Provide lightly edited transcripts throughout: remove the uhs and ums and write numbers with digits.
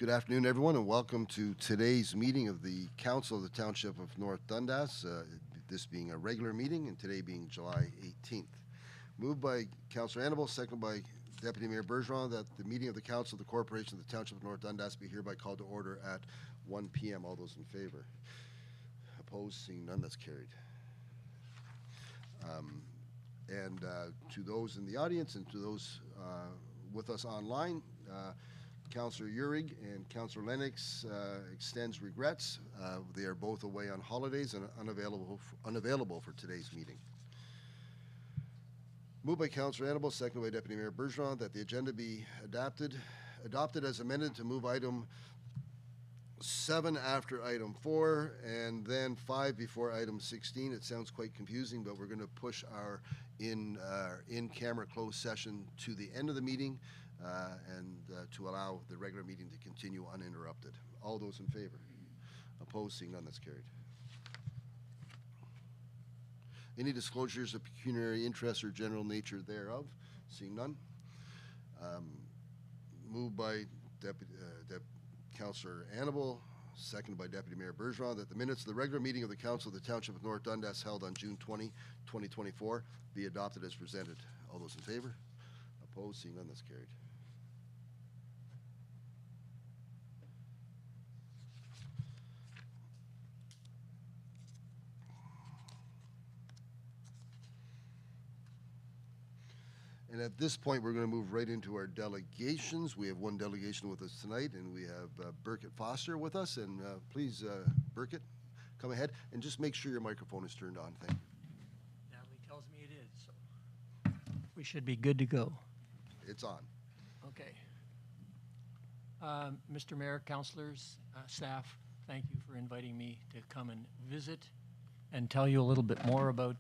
Good afternoon, everyone, and welcome to today's meeting of the Council of the Township of North Dundas, this being a regular meeting and today being July 18th. Moved by Councillor Annable, second by Deputy Mayor Bergeron, that the meeting of the Council of the Corporation of the Township of North Dundas be hereby called to order at 1 p.m. All those in favor? Opposed? Seeing none, that's carried. To those in the audience and to those with us online, Councillor Uhrig and Councillor Lennox extends regrets. They are both away on holidays and unavailable for today's meeting. Moved by Councillor Annable, seconded by Deputy Mayor Bergeron, that the agenda be adopted as amended to move item 7 after item 4 and then 5 before item 16. It sounds quite confusing, but we're going to push our in-camera closed session to the end of the meeting and to allow the regular meeting to continue uninterrupted. All those in favor? Opposed? Seeing none, that's carried. Any disclosures of pecuniary interest or general nature thereof? Seeing none. Moved by Councillor Annable, seconded by Deputy Mayor Bergeron, that the minutes of the regular meeting of the Council of the Township of North Dundas held on June 20, 2024 be adopted as presented. All those in favor? Opposed? Seeing none, that's carried. And at this point, we're going to move right into our delegations. We have one delegation with us tonight, and we have Burkett Foster with us. And please, Burkett, come ahead and just make sure your microphone is turned on. Thank you. Natalie tells me it is, so we should be good to go. It's on. Okay. Mr. Mayor, councilors, staff, thank you for inviting me to come and visit and tell you a little bit more about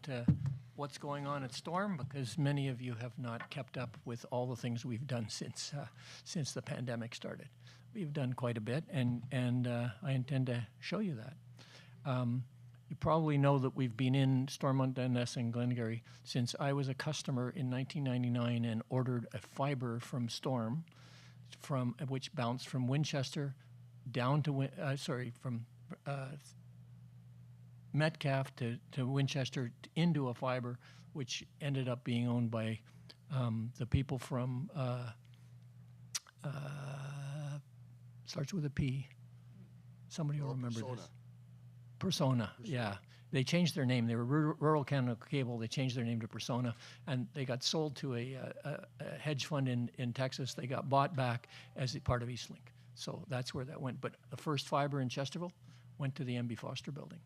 what's going on at Storm, because many of you have not kept up with all the things we've done since the pandemic started. We've done quite a bit, and I intend to show you that. You probably know that we've been in Stormont, Dundas, and Glengarry since I was a customer in 1999 and ordered a fiber from Storm, which bounced from Winchester down to from Metcalfe to Winchester into a fiber, which ended up being owned by the people from starts with a P. Somebody will remember Persona. this. Persona, yeah. They changed their name. They were Rural Canada Cable. They changed their name to Persona, and they got sold to a hedge fund in Texas. They got bought back as a part of Eastlink. So that's where that went. But the first fiber in Chesterville went to the M.B. Foster building.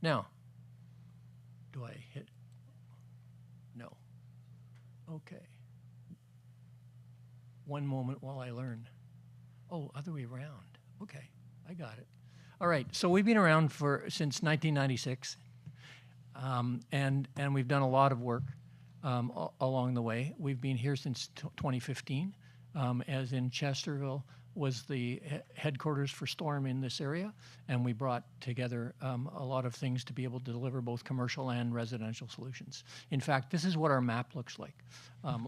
Now, do I hit? No. Okay. One moment while I learn. Oh, other way around. Okay, I got it. All right, so we've been around since 1996, and we've done a lot of work along the way. We've been here since 2015, as in Chesterville was the headquarters for Storm in this area, and we brought together a lot of things to be able to deliver both commercial and residential solutions. In fact, this is what our map looks like.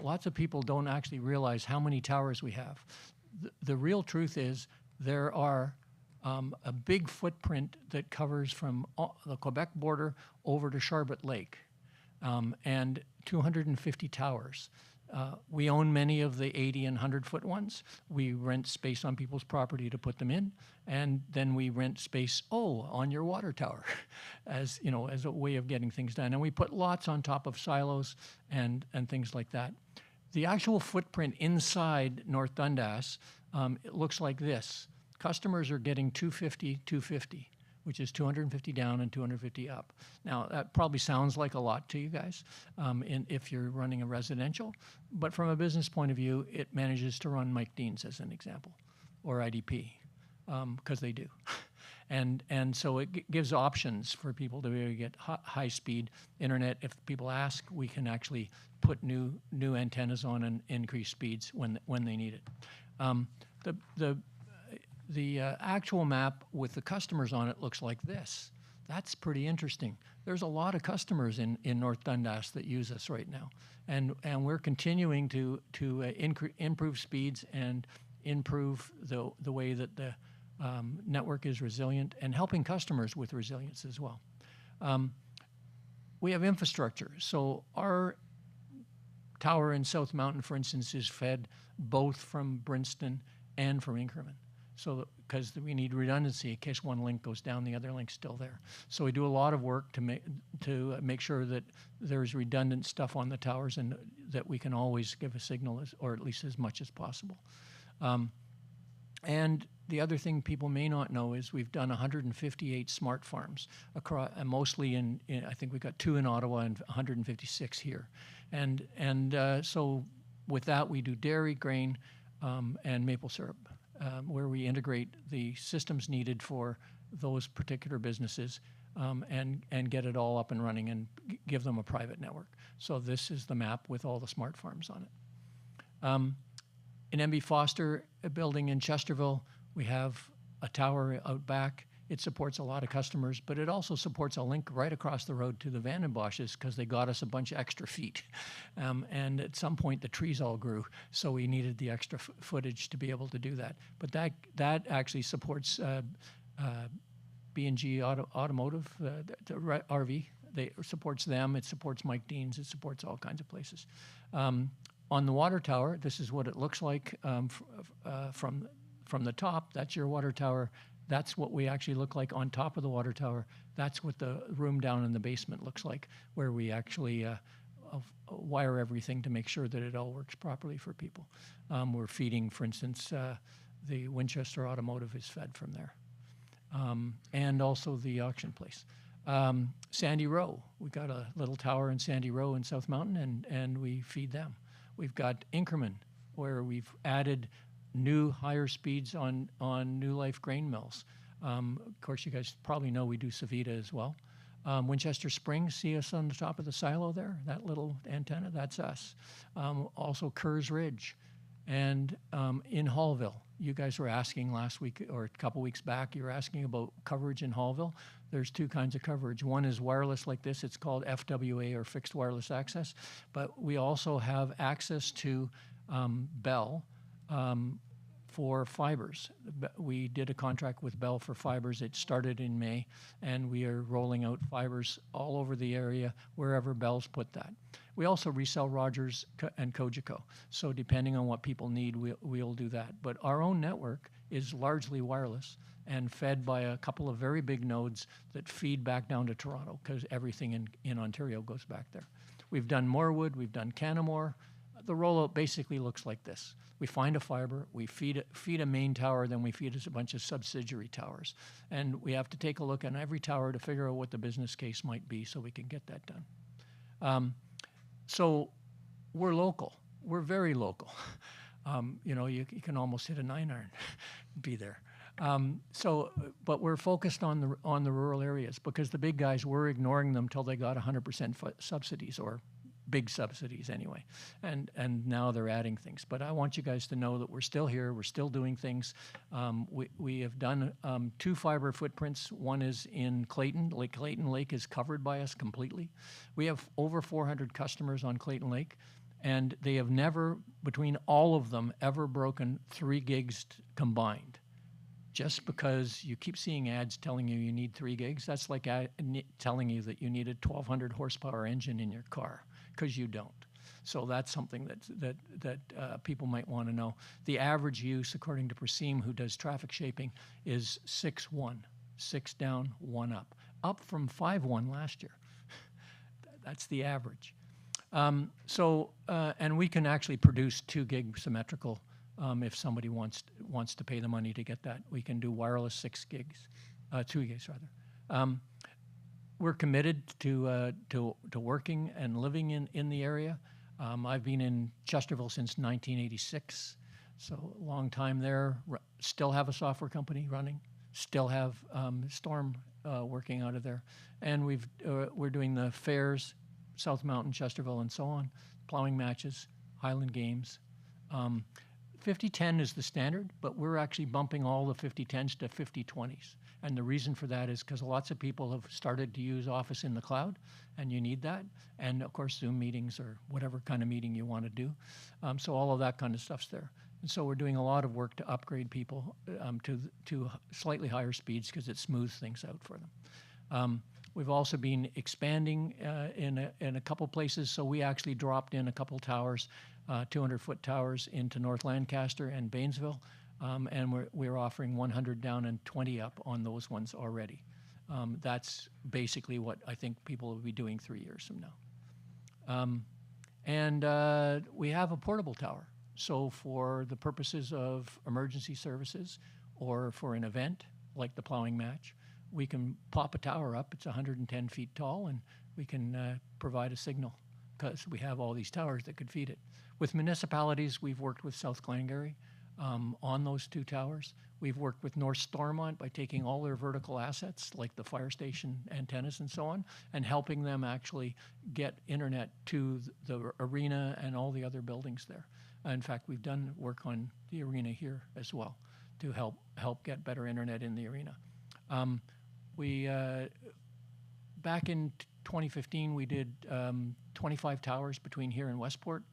Lots of people don't actually realize how many towers we have. The real truth is there are a big footprint that covers from the Quebec border over to Charbot Lake, and 250 towers. We own many of the 80 and 100-foot ones. We rent space on people's property to put them in, and then we rent space, on your water tower, as as a way of getting things done. And we put lots on top of silos and things like that. The actual footprint inside North Dundas, it looks like this. Customers are getting 250, which is 250 down and 250 up. Now, that probably sounds like a lot to you guys if you're running a residential, but from a business point of view, it manages to run Mike Dean's as an example, or IDP, because they do. And so it gives options for people to be able to get high-speed internet. If people ask, we can actually put new antennas on and increase speeds when they need it. The actual map with the customers on it looks like this. That's pretty interesting. There's a lot of customers in North Dundas that use us right now, and we're continuing to improve speeds and improve the way that the network is resilient, and helping customers with resilience as well. We have infrastructure. So our tower in South Mountain, for instance, is fed both from Brinston and from Inkerman. So, because we need redundancy in case one link goes down, the other link's still there. So we do a lot of work to make sure that there's redundant stuff on the towers and that we can always give a signal, or at least as much as possible. And the other thing people may not know is we've done 158 smart farms across, mostly I think we've got 2 in Ottawa and 156 here. And so with that, we do dairy, grain, and maple syrup, where we integrate the systems needed for those particular businesses and get it all up and running and give them a private network. So this is the map with all the smart farms on it. In MB Foster building in Chesterville, we have a tower out back. It supports a lot of customers, but it also supports a link right across the road to the Vanden Bosches because they got us a bunch of extra feet. And at some point, the trees all grew, so we needed the extra footage to be able to do that. But that actually supports B&G Automotive, the RV. It supports them. It supports Mike Dean's. It supports all kinds of places. On the water tower, this is what it looks like from the top. That's your water tower. That's what we actually look like on top of the water tower. That's what the room down in the basement looks like, where we actually wire everything to make sure that it all works properly for people. We're feeding, for instance, the Winchester Automotive is fed from there. And also the auction place. Sandy Row, we got a little tower in Sandy Row in South Mountain, and we feed them. We've got Inkerman, where we've added new higher speeds on New Life grain mills. Of course, you guys probably know we do Savita as well. Winchester Springs, see us on the top of the silo there? That little antenna, that's us. Also Kerrs Ridge. And in Hallville, you guys were asking last week or a couple weeks back, you were asking about coverage in Hallville. There's 2 kinds of coverage. One is wireless like this. It's called FWA, or fixed wireless access. But we also have access to Bell for fibers. We did a contract with Bell for fibers. It started in May, and we are rolling out fibers all over the area wherever Bell's put that. We also resell Rogers and Cogeco. So depending on what people need, we'll do that. But our own network is largely wireless and fed by a couple of very big nodes that feed back down to Toronto, because everything in Ontario goes back there. We've done Morewood, we've done Canamore. The rollout basically looks like this. We find a fiber, we feed a main tower, then we feed a bunch of subsidiary towers. And we have to take a look at every tower to figure out what the business case might be so we can get that done. So we're local. We're very local. You can almost hit a 9-iron, be there. But we're focused on the rural areas because the big guys were ignoring them till they got 100% subsidies, or big subsidies anyway. And now they're adding things. But I want you guys to know that we're still here. We're still doing things. We have done 2 fiber footprints. One is in Clayton. Clayton Lake is covered by us completely. We have over 400 customers on Clayton Lake. And they have never, between all of them, ever broken 3 gigs combined. Just because you keep seeing ads telling you need 3 gigs, that's like telling you that you need a 1,200 horsepower engine in your car, because you don't. So that's something that people might want to know. The average use, according to Perseem, who does traffic shaping, is 6-1, 6 down, 1 up from 5-1 last year. That's the average. And we can actually produce 2 gig symmetrical if somebody wants to pay the money to get that. We can do wireless 6 gigs, 2 gigs rather. We're committed to working and living in the area. I've been in Chesterville since 1986, so a long time there. Still have a software company running. Still have Storm working out of there, and we're doing the fairs, South Mountain, Chesterville, and so on, plowing matches, Highland Games. 5010 is the standard, but we're actually bumping all the 5010s to 5020s. And the reason for that is because lots of people have started to use Office in the cloud, and you need that. And of course, Zoom meetings or whatever kind of meeting you want to do. So all of that kind of stuff's there. And so we're doing a lot of work to upgrade people to slightly higher speeds because it smooths things out for them. We've also been expanding in a couple places, so we actually dropped in a couple towers, 200-foot towers into North Lancaster and Baynesville, and we're offering 100 down and 20 up on those ones already. That's basically what I think people will be doing 3 years from now. And we have a portable tower. So for the purposes of emergency services or for an event like the plowing match, we can pop a tower up. It's 110 feet tall, and we can provide a signal because we have all these towers that could feed it. With municipalities, we've worked with South Glengarry on those 2 towers. We've worked with North Stormont by taking all their vertical assets, like the fire station antennas and so on, and helping them actually get internet to the arena and all the other buildings there. In fact, we've done work on the arena here as well to help get better internet in the arena. Back in 2015, we did 25 towers between here and Westport,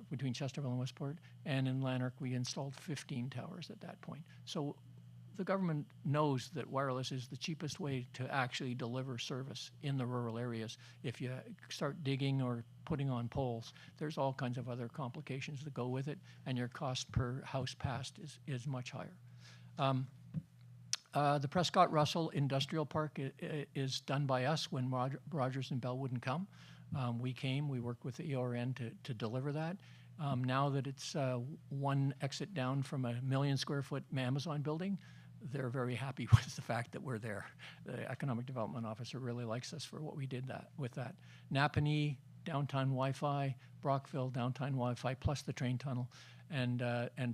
between Chesterville and Westport, and in Lanark we installed 15 towers at that point. So the government knows that wireless is the cheapest way to actually deliver service in the rural areas. If you start digging or putting on poles, there's all kinds of other complications that go with it, and your cost per house passed is much higher. The Prescott Russell Industrial Park is done by us when Rogers and Bell wouldn't come. We worked with the EORN to deliver that. Now that it's one exit down from a 1 million square foot Amazon building, they're very happy with the fact that we're there. The Economic Development Officer really likes us for what we did with that. Napanee, downtown Wi-Fi, Brockville, downtown Wi-Fi, plus the train tunnel, and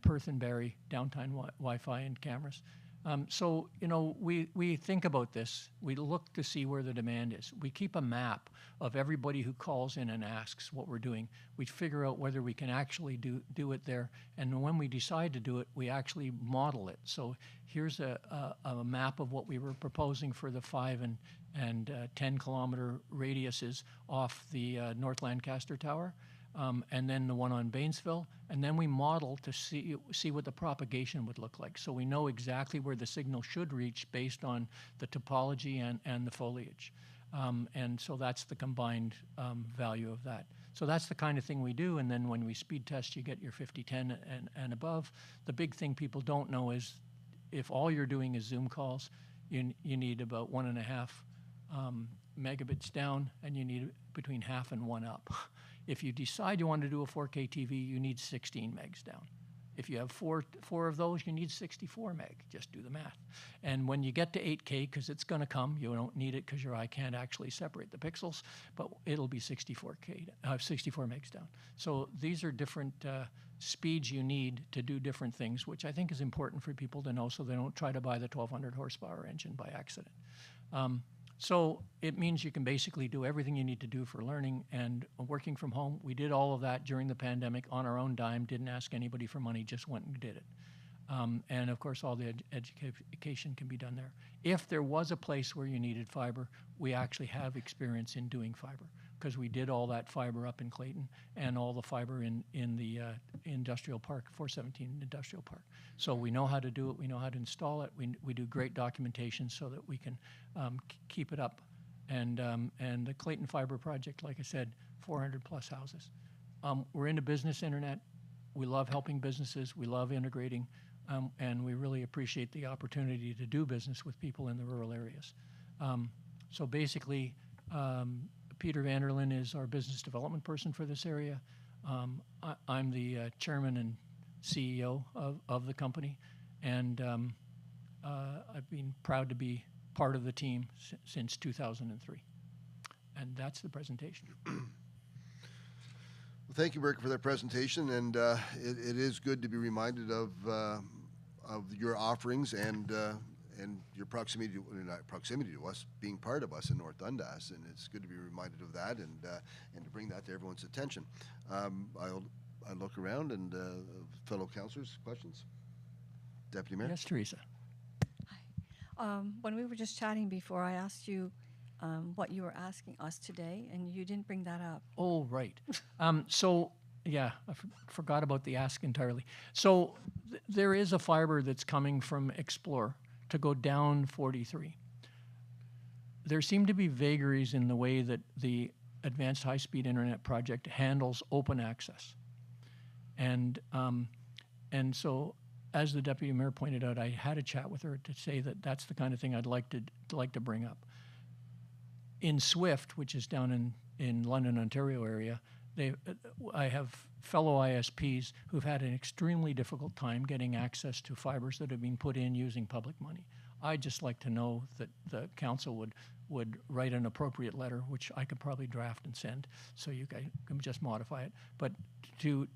Perth and Barrie, downtown Wi-Fi and cameras. So, we think about this. We look to see where the demand is. We keep a map of everybody who calls in and asks what we're doing. We figure out whether we can actually do it there. And when we decide to do it, we actually model it. So here's a map of what we were proposing for the 5 and 10 kilometer radiuses off the North Lancaster Tower. And then the one on Baynesville, and then we model to see what the propagation would look like. So we know exactly where the signal should reach based on the topology and the foliage. And so that's the combined value of that. So that's the kind of thing we do, and then when we speed test, you get your 5010 and above. The big thing people don't know is if all you're doing is Zoom calls, you need about 1.5 megabits down, and you need between half and 1 up. If you decide you want to do a 4K TV, you need 16 megs down. If you have four of those, you need 64 meg. Just do the math. And when you get to 8K, because it's going to come, you don't need it because your eye can't actually separate the pixels, but it'll be 64 megs down. So these are different speeds you need to do different things, which I think is important for people to know so they don't try to buy the 1,200 horsepower engine by accident. So it means you can basically do everything you need to do for learning and working from home. We did all of that during the pandemic on our own dime, didn't ask anybody for money, just went and did it. And of course, all the education can be done there. If there was a place where you needed fiber, we actually have experience in doing fiber because we did all that fiber up in Clayton and all the fiber in the industrial park, 417 Industrial Park. So we know how to do it, we know how to install it, we do great documentation so that we can keep it up. And the Clayton Fiber Project, like I said, 400 plus houses. We're into business internet. We love helping businesses, we love integrating, and we really appreciate the opportunity to do business with people in the rural areas. So basically, Peter Vanderlyn is our business development person for this area. I'm the chairman and CEO of the company, and I've been proud to be part of the team since 2003. And that's the presentation. Well, thank you, Burke, for that presentation, and it is good to be reminded of your offerings and your proximity to us, being part of us in North Dundas, and it's good to be reminded of that and to bring that to everyone's attention. I look around and fellow councillors, questions? Deputy Mayor? Yes, Teresa. Hi. When we were just chatting before, I asked you what you were asking us today, and you didn't bring that up. Oh, right. So, yeah, I forgot about the ask entirely. So there is a fiber that's coming from Explore to go down 43. There seem to be vagaries in the way that the Advanced High-Speed Internet project handles open access. And so, as the deputy mayor pointed out, I had a chat with her to say that that's the kind of thing I'd like to bring up. In Swift, which is down in London, Ontario area, I have fellow ISPs who've had an extremely difficult time getting access to fibers that have been put in using public money. I'd just like to know that the council would write an appropriate letter, which I could probably draft and send, so you guys can just modify it. But to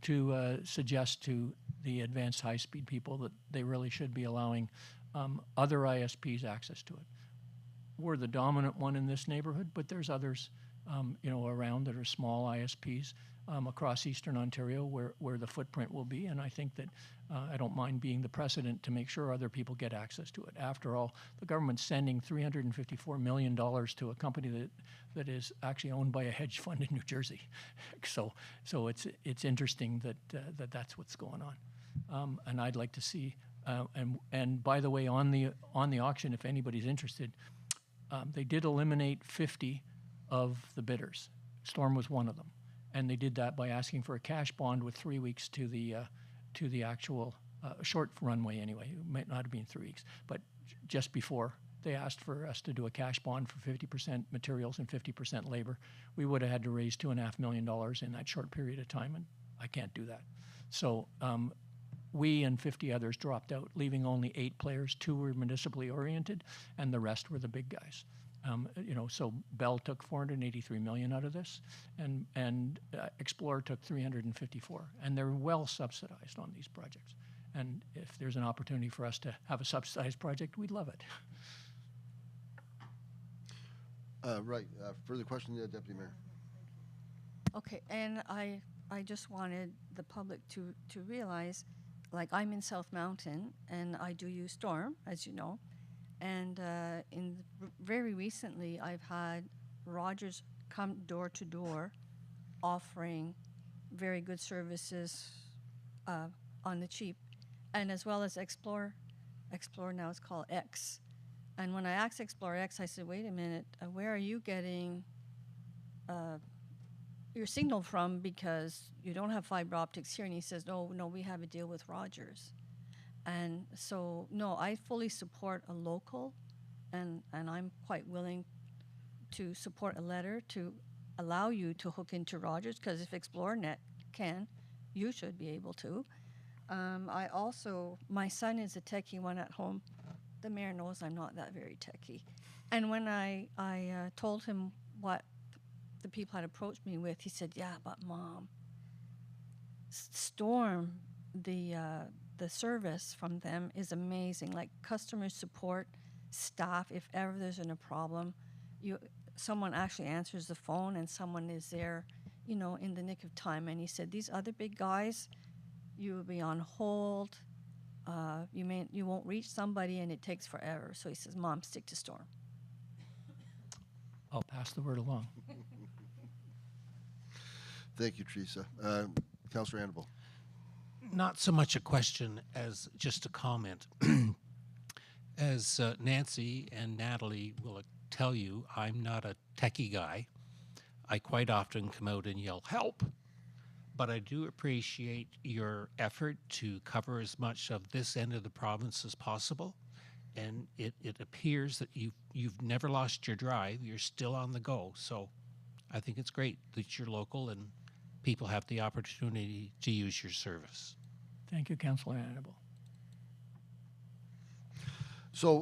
suggest to the advanced high-speed people that they really should be allowing other ISPs access to it. We're the dominant one in this neighborhood, but there's others, around that are small ISPs across Eastern Ontario where the footprint will be. And I think that I don't mind being the precedent to make sure other people get access to it. After all, the government's sending $354 million to a company that is actually owned by a hedge fund in New Jersey. So it's interesting that that's what's going on. And I'd like to see. And by the way, on the auction, if anybody's interested, they did eliminate 50 of the bidders. Storm was one of them, and they did that by asking for a cash bond with 3 weeks to the actual short runway. Anyway, it might not have been 3 weeks, but just before they asked for us to do a cash bond for 50% materials and 50% labor. We would have had to raise $2.5 million in that short period of time, and I can't do that. So we and 50 others dropped out, leaving only 8 players. 2 were municipally oriented, and the rest were the big guys. So Bell took $483 million out of this, and Explorer took $354, and they're well subsidized on these projects. And if there's an opportunity for us to have a subsidized project, we'd love it. Right. Further question, Deputy Mayor? Okay, and I just wanted the public to realize, like, I'm in South Mountain, and I do use Storm, as you know. And very recently, I've had Rogers come door to door offering very good services on the cheap, and as well as Explore. Explore now is called X. And when I asked Explore X, I said, wait a minute, where are you getting your signal from, because you don't have fiber optics here? And he says, no, we have a deal with Rogers. And so, no, I fully support a local, and I'm quite willing to support a letter to allow you to hook into Rogers, because if ExploreNet can, you should be able to. My son is a techie one at home. The mayor knows I'm not that very techie. And when I told him what the people had approached me with, he said, yeah, but Mom, Storm, the service from them is amazing. Like, customer support staff, if ever there's a problem, someone actually answers the phone and someone is there, in the nick of time. And he said, these other big guys, you will be on hold. You won't reach somebody, and it takes forever. So he says, Mom, stick to Storm. I'll pass the word along. Thank you, Teresa. Councillor Hannibal. Not so much a question as just a comment. As Nancy and Natalie will tell you, I'm not a techie guy. I quite often come out and yell, help! But I do appreciate your effort to cover as much of this end of the province as possible. And it appears that you've never lost your drive. You're still on the go. So I think it's great that you're local and people have the opportunity to use your service. Thank you, Councillor Hannibal. So,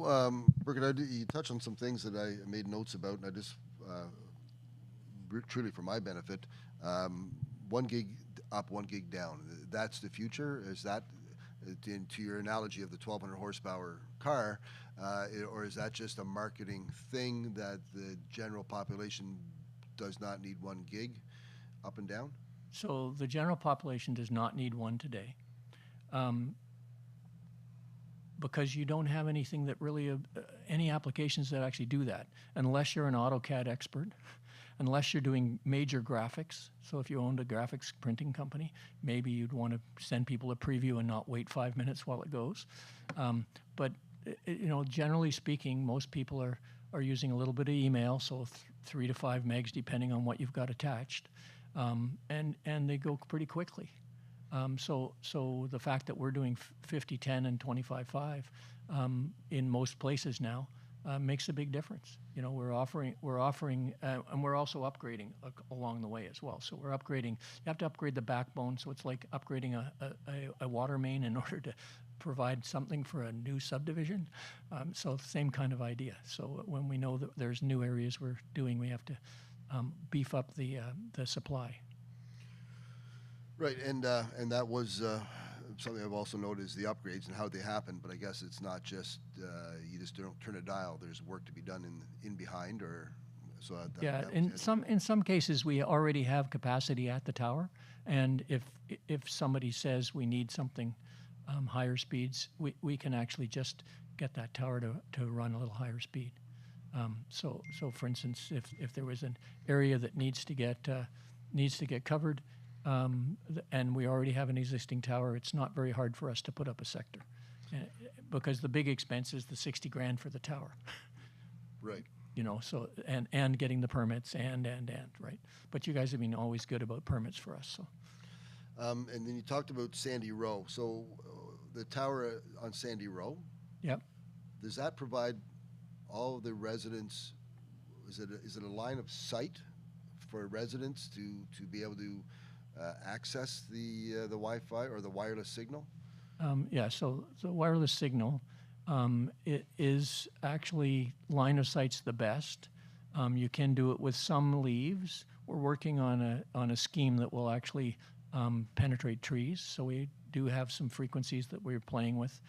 Birgit, you touched on some things that I made notes about, and I just, truly for my benefit, 1 gig up, 1 gig down. That's the future? Is that, to your analogy of the 1,200 horsepower car, or is that just a marketing thing that the general population does not need 1 gig up and down? So the general population does not need one today. Because you don't have anything that really, any applications that actually do that, unless you're an AutoCAD expert. unless you're doing major graphics. So if you owned a graphics printing company, maybe you'd want to send people a preview and not wait 5 minutes while it goes. But you know, generally speaking, most people are using a little bit of email, so 3 to 5 megs depending on what you've got attached, and they go pretty quickly. So the fact that we're doing 50/10 and 25/5 in most places now makes a big difference. You know, we're offering, and we're also upgrading along the way as well. So we're upgrading. You have to upgrade the backbone, so it's like upgrading a water main in order to provide something for a new subdivision. So same kind of idea. So when we know that there's new areas we're doing, we have to beef up the supply. Right, and that was something I've also noted is the upgrades and how they happen. But I guess it's not just you just don't turn a dial. There's work to be done in behind, or so. Yeah, that in was it. some cases we already have capacity at the tower, and if somebody says we need something higher speeds, we can actually just get that tower to run a little higher speed. So for instance, if there was an area that needs to get covered, and we already have an existing tower, it's not very hard for us to put up a sector, because the big expense is the 60 grand for the tower. Right. You know, so and getting the permits and right. But you guys have been always good about permits for us. So And then you talked about Sandy Row. So the tower on Sandy Row, yep. does that provide all of the residents? Is it a line of sight for residents to be able to access the Wi-Fi or the wireless signal? Yeah, so the wireless signal, it is actually line of sight's the best. You can do it with some leaves. We're working on a scheme that will actually penetrate trees. So we do have some frequencies that we're playing with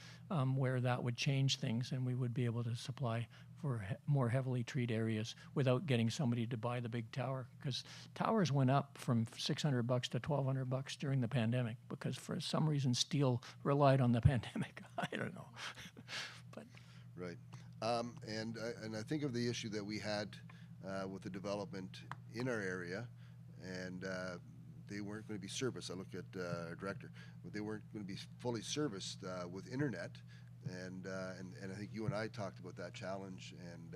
where that would change things, and we would be able to supply for more heavily treated areas without getting somebody to buy the big tower, because towers went up from $600 to $1,200 during the pandemic because for some reason steel relied on the pandemic. I don't know, but Right. And I think of the issue that we had with the development in our area, and they weren't going to be serviced. I looked at our director, but they weren't going to be fully serviced with internet. And I think you and I talked about that challenge. And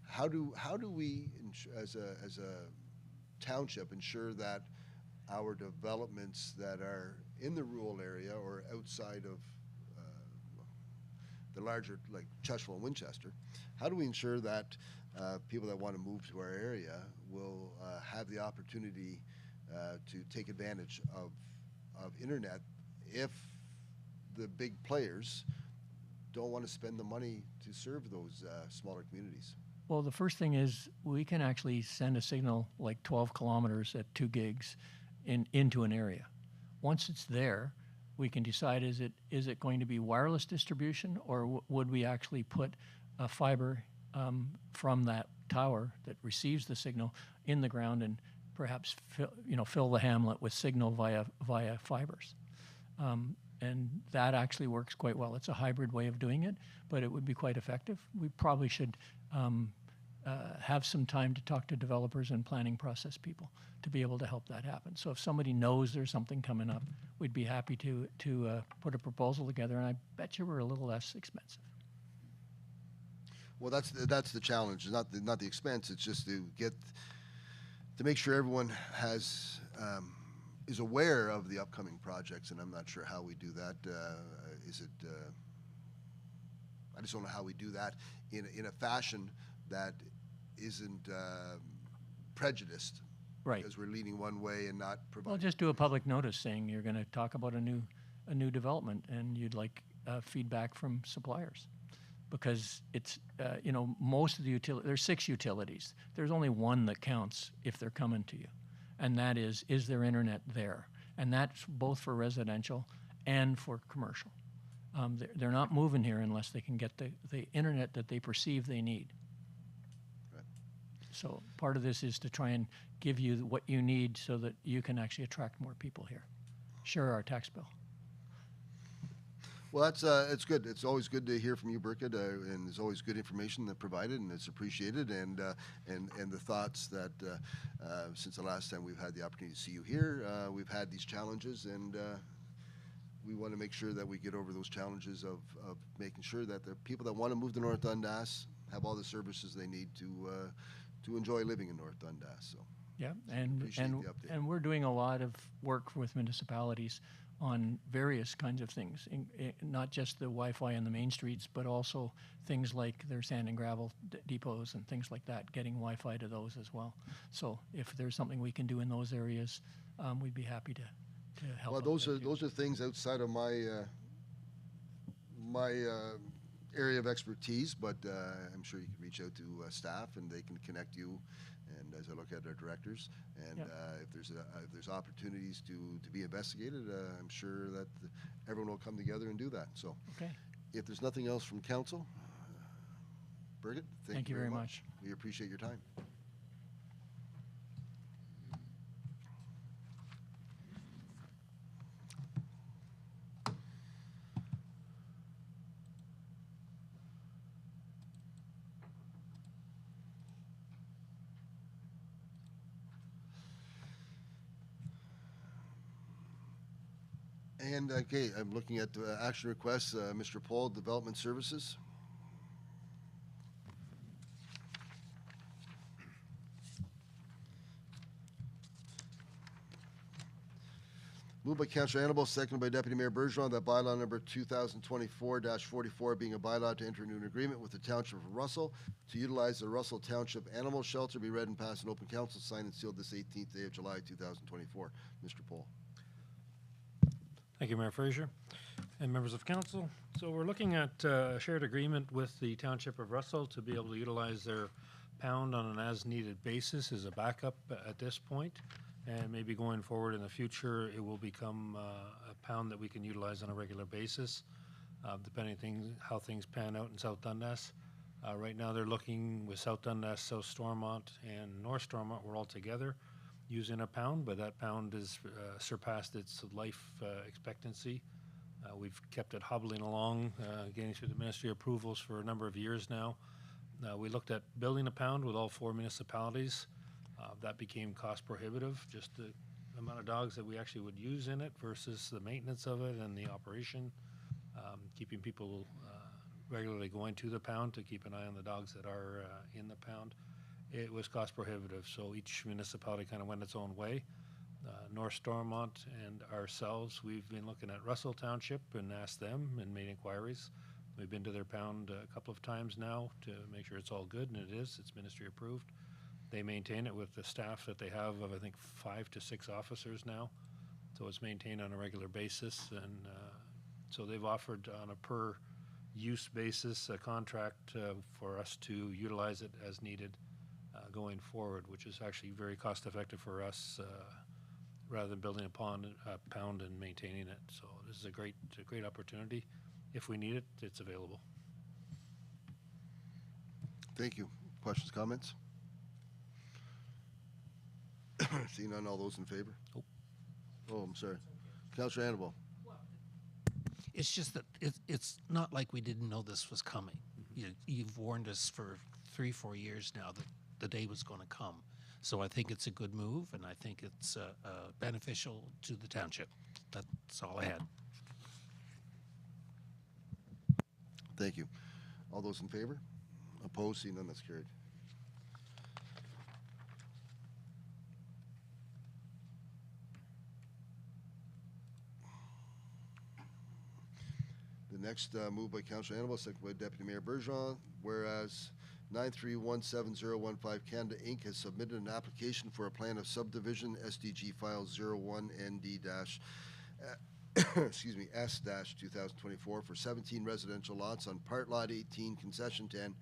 how do we, as a township, ensure that our developments that are in the rural area or outside of the larger, like Cheshire and Winchester, how do we ensure that people that want to move to our area will have the opportunity to take advantage of internet if the big players don't want to spend the money to serve those smaller communities? well, the first thing is we can actually send a signal like 12 kilometers at 2 gigs into an area. Once it's there, we can decide is it going to be wireless distribution, or would we actually put a fiber from that tower that receives the signal in the ground and perhaps fill the hamlet with signal via fibers. And that actually works quite well. It's a hybrid way of doing it, but it would be quite effective. We probably should have some time to talk to developers and planning process people to be able to help that happen. So if somebody knows there's something coming up, we'd be happy to put a proposal together, and I bet you we're a little less expensive. Well, that's the challenge. It's not the expense. It's just to make sure everyone is aware of the upcoming projects, and I'm not sure how we do that. I just don't know how we do that in a fashion that isn't prejudiced, Right. because we're leaning one way and not Well, providing. just do a public notice saying you're going to talk about a new development and you'd like feedback from suppliers, because it's most of the there's 6 utilities. There's only one that counts if they're coming to you, and that is there internet there, and that's both for residential and for commercial. They're not moving here unless they can get the internet that they perceive they need. Right. So part of this is to try and give you what you need so that you can actually attract more people here. Share our tax bill. Well, that's it's good. It's always good to hear from you, Burkett, and there's always good information that provided, and it's appreciated. And the thoughts that since the last time we've had the opportunity to see you here, we've had these challenges, and we want to make sure that we get over those challenges of making sure that the people that want to move to North Dundas have all the services they need to enjoy living in North Dundas. So. Yeah, and Appreciate the update. and we're doing a lot of work with municipalities on various kinds of things, not just the Wi-Fi on the main streets, but also things like their sand and gravel depots and things like that, getting Wi-Fi to those as well. So if there's something we can do in those areas, we'd be happy to help. Well, out those there are too. those are things outside of my area of expertise, but I'm sure you can reach out to staff and they can connect you. And as I look at our directors, and Yep. if there's opportunities to be investigated, I'm sure that everyone will come together and do that. So, Okay, if there's nothing else from council, Birgit, thank you very much. We appreciate your time. And okay, I'm looking at action requests. Mr. Paul, Development Services. Moved by Councillor Annabelle, seconded by Deputy Mayor Bergeron, that bylaw number 2024-44 being a bylaw to enter into an agreement with the Township of Russell to utilize the Russell Township Animal Shelter be read and passed in open council, signed and sealed this 18th day of July 2024. Mr. Paul. Thank you, Mayor Fraser and members of council. So we're looking at a shared agreement with the Township of Russell to be able to utilize their pound on an as-needed basis as a backup at this point. And maybe going forward in the future, it will become a pound that we can utilize on a regular basis, depending how things pan out in South Dundas. Right now, they're looking with South Dundas, South Stormont, and North Stormont, we're all together using a pound, but that pound has surpassed its life expectancy. We've kept it hobbling along, getting through the ministry approvals for a number of years now. We looked at building a pound with all 4 municipalities. That became cost prohibitive, just the amount of dogs that we actually would use in it versus the maintenance of it and the operation, keeping people regularly going to the pound to keep an eye on the dogs that are in the pound. It was cost prohibitive, so each municipality kind of went its own way. North Stormont and ourselves, we've been looking at Russell Township and asked them and made inquiries. We've been to their pound a couple of times now to make sure it's all good, and it is. It's ministry approved. They maintain it with the staff that they have of, I think, 5 to 6 officers now. So it's maintained on a regular basis. And so they've offered on a per use basis a contract for us to utilize it as needed going forward, which is actually very cost effective for us rather than building a pound and maintaining it. So this is a great opportunity. If we need it, it's available. Thank you. Questions, comments? Seeing none, all those in favor? Oh. Oh, I'm sorry. Councillor Annabelle. It's just that it's not like we didn't know this was coming. You've warned us for 3-4 years now that the day was going to come. So I think it's a good move, and I think it's beneficial to the township. That's all I had. Thank you. All those in favor? Opposed? Seeing none, that's carried. The next move by Councillor Annabelle, second by Deputy Mayor Bergeron, whereas 9317015 Canada Inc. has submitted an application for a plan of subdivision SDG file 01ND S-2024 for 17 residential lots on part lot 18, concession 10,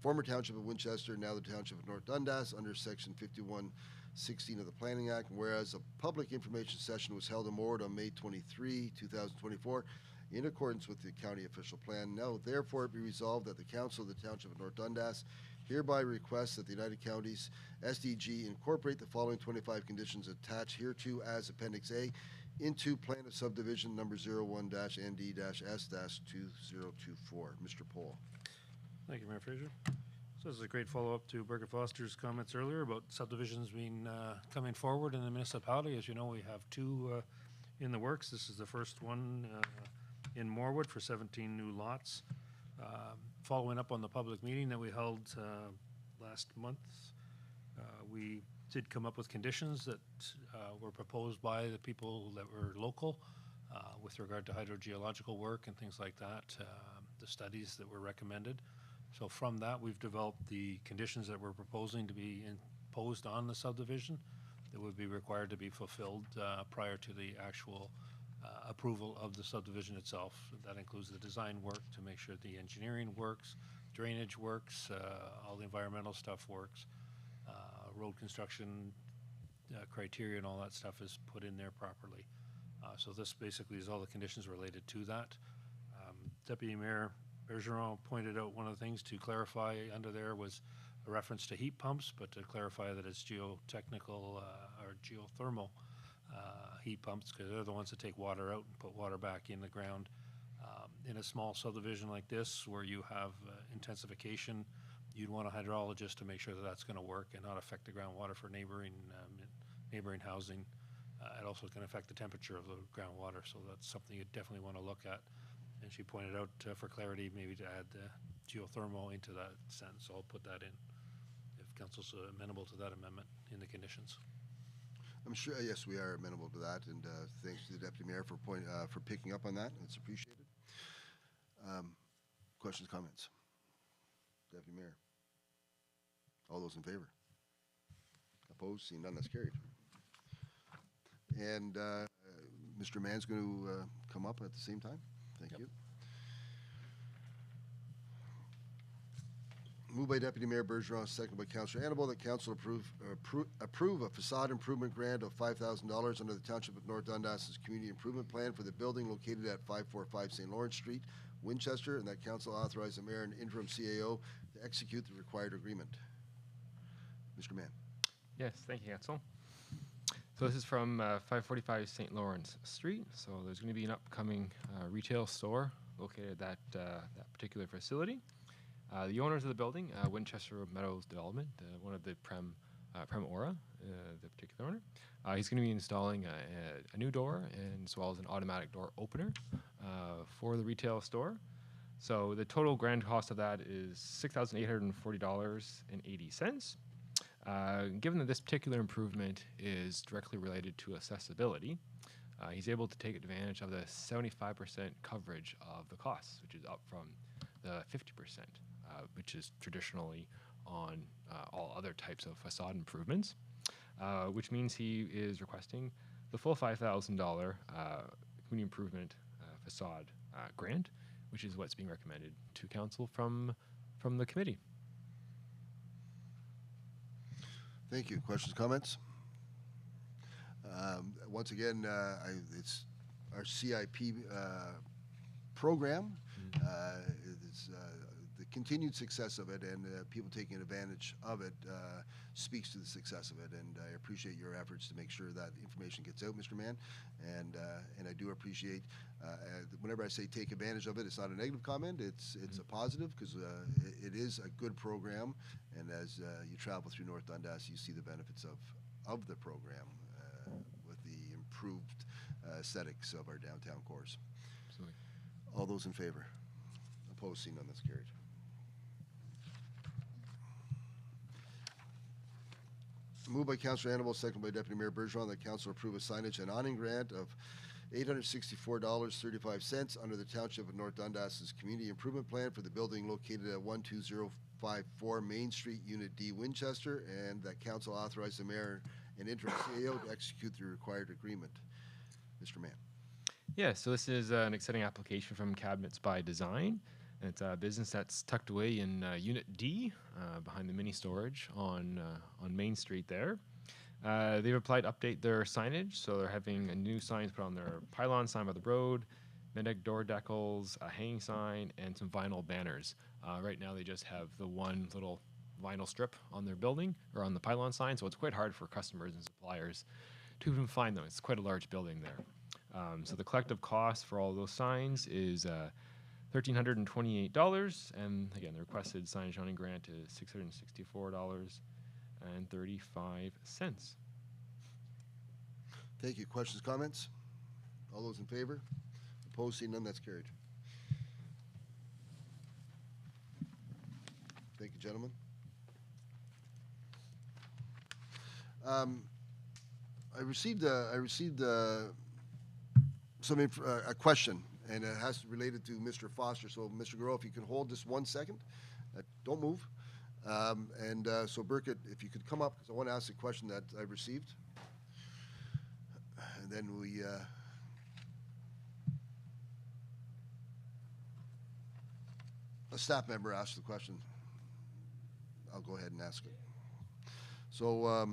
former Township of Winchester, now the Township of North Dundas, under section 5116 of the Planning Act. And whereas a public information session was held in Morwood on May 23, 2024, in accordance with the county official plan, now therefore be resolved that the Council of the Township of North Dundas hereby requests that the United Counties SDG incorporate the following 25 conditions attached hereto as Appendix A into plan of subdivision number 01-ND-S-2024. Mr. Pohl. Thank you, Mayor Fraser. So this is a great follow-up to Berger Foster's comments earlier about subdivisions being coming forward in the municipality. As you know, we have two in the works. This is the first one in Morwood for 17 new lots. Following up on the public meeting that we held last month, we did come up with conditions that were proposed by the people that were local with regard to hydrogeological work and things like that, the studies that were recommended. So from that, we've developed the conditions that we're proposing to be imposed on the subdivision that would be required to be fulfilled prior to the actual approval of the subdivision itself. That includes the design work to make sure the engineering works, drainage works, all the environmental stuff works, road construction criteria and all that stuff is put in there properly. So this basically is all the conditions related to that. Deputy Mayor Bergeron pointed out one of the things to clarify under there was a reference to heat pumps, but to clarify that it's geotechnical or geothermal heat pumps, because they're the ones that take water out and put water back in the ground. In a small subdivision like this, where you have intensification, you'd want a hydrologist to make sure that that's going to work and not affect the groundwater for neighboring housing. It also can affect the temperature of the groundwater, so that's something you definitely want to look at. And she pointed out, for clarity, maybe to add geothermal into that sentence. So I'll put that in if council's amenable to that amendment in the conditions. I'm sure, yes, we are amenable to that, and thanks to the Deputy Mayor for picking up on that. It's appreciated. Questions, comments? Deputy Mayor. All those in favor? Opposed? Seeing none, that's carried. And Mr. Mann's going to come up at the same time. Thank you. Moved by Deputy Mayor Bergeron, seconded by Councillor Annable, that council approve a facade improvement grant of $5,000 under the Township of North Dundas' Community Improvement Plan for the building located at 545 St. Lawrence Street, Winchester, and that council authorize the mayor and interim CAO to execute the required agreement. Mr. Mann. Yes, thank you, Council. So this is from 545 St. Lawrence Street. So there's going to be an upcoming retail store located at that particular facility. The owners of the building, Winchester Meadows Development, one of the Prem Aura, the particular owner, he's going to be installing a new door and as well as an automatic door opener for the retail store. So the total grand cost of that is $6,840.80. Given that this particular improvement is directly related to accessibility, he's able to take advantage of the 75% coverage of the costs, which is up from the 50%, which is traditionally on all other types of facade improvements, which means he is requesting the full $5,000 community improvement facade grant, which is what's being recommended to council from the committee. Thank you. Questions, comments? Once again, it's our CIP program. It's the continued success of it, and people taking advantage of it speaks to the success of it. And I appreciate your efforts to make sure that information gets out, Mr. Mann. And I do appreciate whenever I say take advantage of it, it's not a negative comment. It's a positive, because it is a good program. And as you travel through North Dundas, you see the benefits of the program with the improved aesthetics of our downtown cores. Absolutely. All those in favor? Opposed? Seeing none, that's carried. Moved by Councillor Annable, seconded by Deputy Mayor Bergeron, that council approve a signage and awning grant of $864.35 under the Township of North Dundas' Community Improvement Plan for the building located at 12054 Main Street, Unit D, Winchester, and that council authorize the mayor and interim CAO to execute the required agreement. Mr. Mann. Yeah, so this is an exciting application from Cabinets by Design. And it's a business that's tucked away in Unit D, behind the mini storage on Main Street there. They've applied to update their signage, so they're having a new signs put on their pylon sign by the road, Medec door decals, a hanging sign, and some vinyl banners. Right now they just have the one little vinyl strip on their building, or on the pylon sign, so it's quite hard for customers and suppliers to even find them. It's quite a large building there. So the collective cost for all those signs is $1,328, and again, the requested signage zoning grant is $664.35. Thank you. Questions, comments? All those in favor? Opposed, seeing none, that's carried. Thank you, gentlemen. I received a question, and it has related to Mr. Foster. So, Mr. Garreau, if you can hold just 1 second, don't move. So, Burkett, if you could come up, because I want to ask a question that I received. And then a staff member asked the question. I'll go ahead and ask it. So,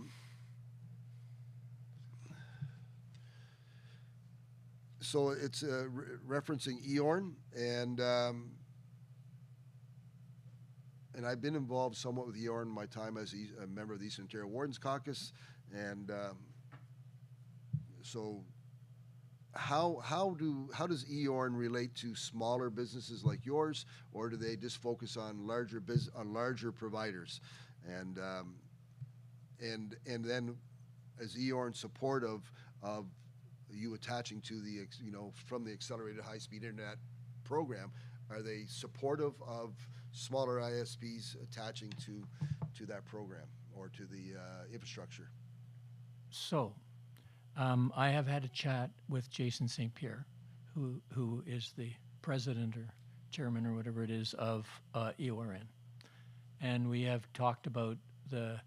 so it's referencing EORN, and I've been involved somewhat with EORN in my time as a member of the Eastern Ontario Wardens Caucus, and so how does EORN relate to smaller businesses like yours, or do they just focus on larger providers, and then is EORN supportive of you attaching to the from the accelerated high-speed internet program? Are they supportive of smaller ISPs attaching to that program or to the infrastructure? So, I have had a chat with Jason St. Pierre, who is the president or chairman or whatever it is of EORN. And we have talked about the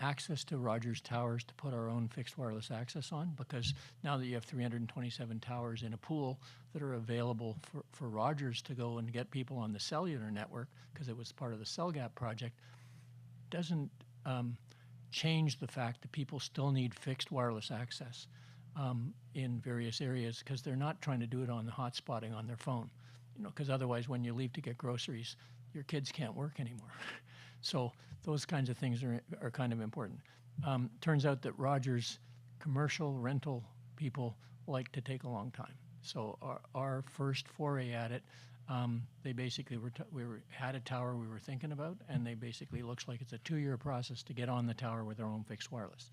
access to Rogers towers to put our own fixed wireless access on, because now that you have 327 towers in a pool that are available for Rogers to go and get people on the cellular network, because it was part of the CellGap project, doesn't change the fact that people still need fixed wireless access in various areas, because they're not trying to do it on the hotspotting on their phone, because otherwise when you leave to get groceries, your kids can't work anymore. So those kinds of things are kind of important. Turns out that Rogers commercial rental people like to take a long time. So our first foray at it, they basically had a tower we were thinking about, and they basically looks like it's a 2-year process to get on the tower with our own fixed wireless.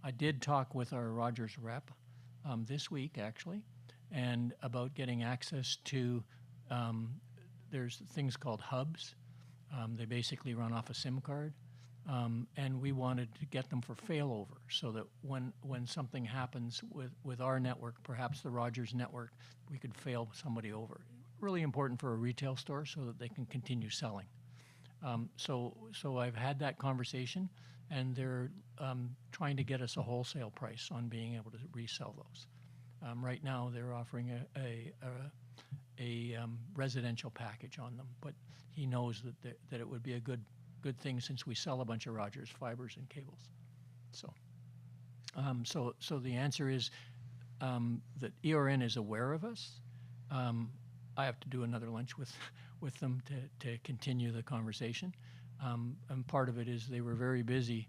I did talk with our Rogers rep this week actually, and about getting access to there's things called hubs. They basically run off a SIM card, and we wanted to get them for failover, so that when something happens with our network, perhaps the Rogers network, we could fail somebody over. Really important for a retail store so that they can continue selling. So I've had that conversation, and they're trying to get us a wholesale price on being able to resell those. Right now, they're offering a residential package on them, but he knows that it would be a good thing, since we sell a bunch of Rogers fibers and cables. So the answer is that EORN is aware of us. I have to do another lunch with them to continue the conversation, and part of it is they were very busy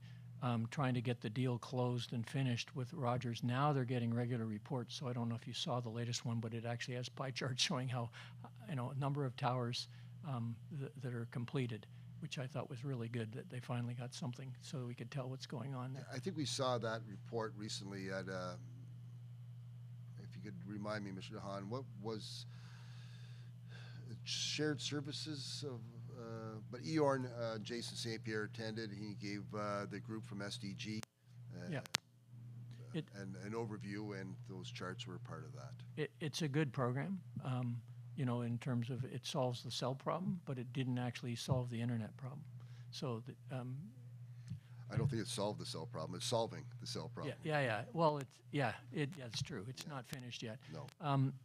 trying to get the deal closed and finished with Rogers. Now they're getting regular reports, so I don't know if you saw the latest one, but it actually has pie charts showing how, a number of towers that are completed, which I thought was really good, that they finally got something so we could tell what's going on there. I think we saw that report recently at, if you could remind me, Mr. DeHaan, what was shared services of, but EORN, Jason St. Pierre attended. He gave the group from SDG Yeah. an overview, and those charts were part of that. It's a good program, in terms of it solves the cell problem, but it didn't actually solve the internet problem. So I don't think it solved the cell problem. It's solving the cell problem. Yeah. Well, it's true. It's not finished yet. No.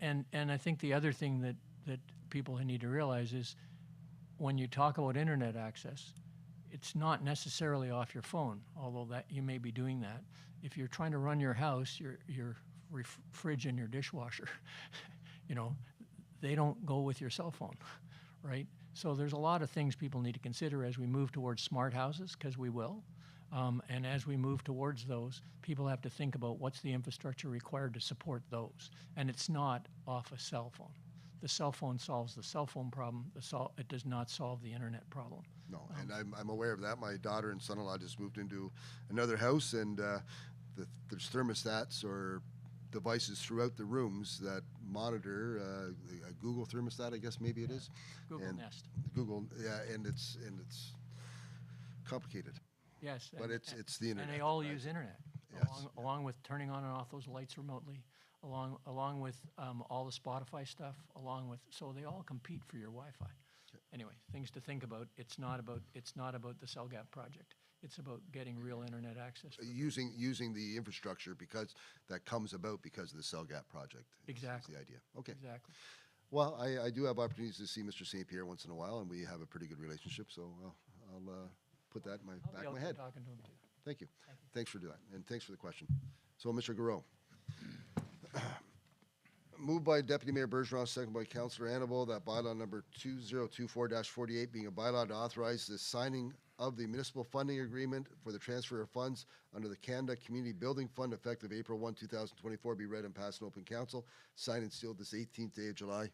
And I think the other thing that people need to realize is, when you talk about internet access, it's not necessarily off your phone, although that you may be doing that. If you're trying to run your house, your fridge and your dishwasher, they don't go with your cell phone, right? So there's a lot of things people need to consider as we move towards smart houses, because we will. And as we move towards those, people have to think about what's the infrastructure required to support those. And it's not off a cell phone. The cell phone solves the cell phone problem. It does not solve the internet problem. No, and I'm aware of that. My daughter and son-in-law just moved into another house, and there's thermostats or devices throughout the rooms that monitor a Google thermostat, I guess maybe it is. Google And Nest. Google, yeah, and it's complicated. Yes. But it's the internet, And they all right? use internet, Yes. along with turning on and off those lights remotely, along with all the Spotify stuff, so they all compete for your Wi-Fi. Anyway, things to think about. It's not about the CellGap project. It's about getting real internet access. Using the infrastructure because that comes about because of the CellGap project. is Exactly. the idea. Okay. Exactly. Well, I do have opportunities to see Mr. St. Pierre once in a while, and we have a pretty good relationship, so I'll put that in I'll back be of out my there head. talking to him too. Thank you. Thanks for doing that, and thanks for the question. So, Mr. Garreau. Moved by Deputy Mayor Bergeron, second by Councillor Annable, that bylaw number 2024-48 being a bylaw to authorize the signing of the municipal funding agreement for the transfer of funds under the Canada Community Building Fund effective April 1, 2024 be read and passed in open council, signed and sealed this 18th day of July,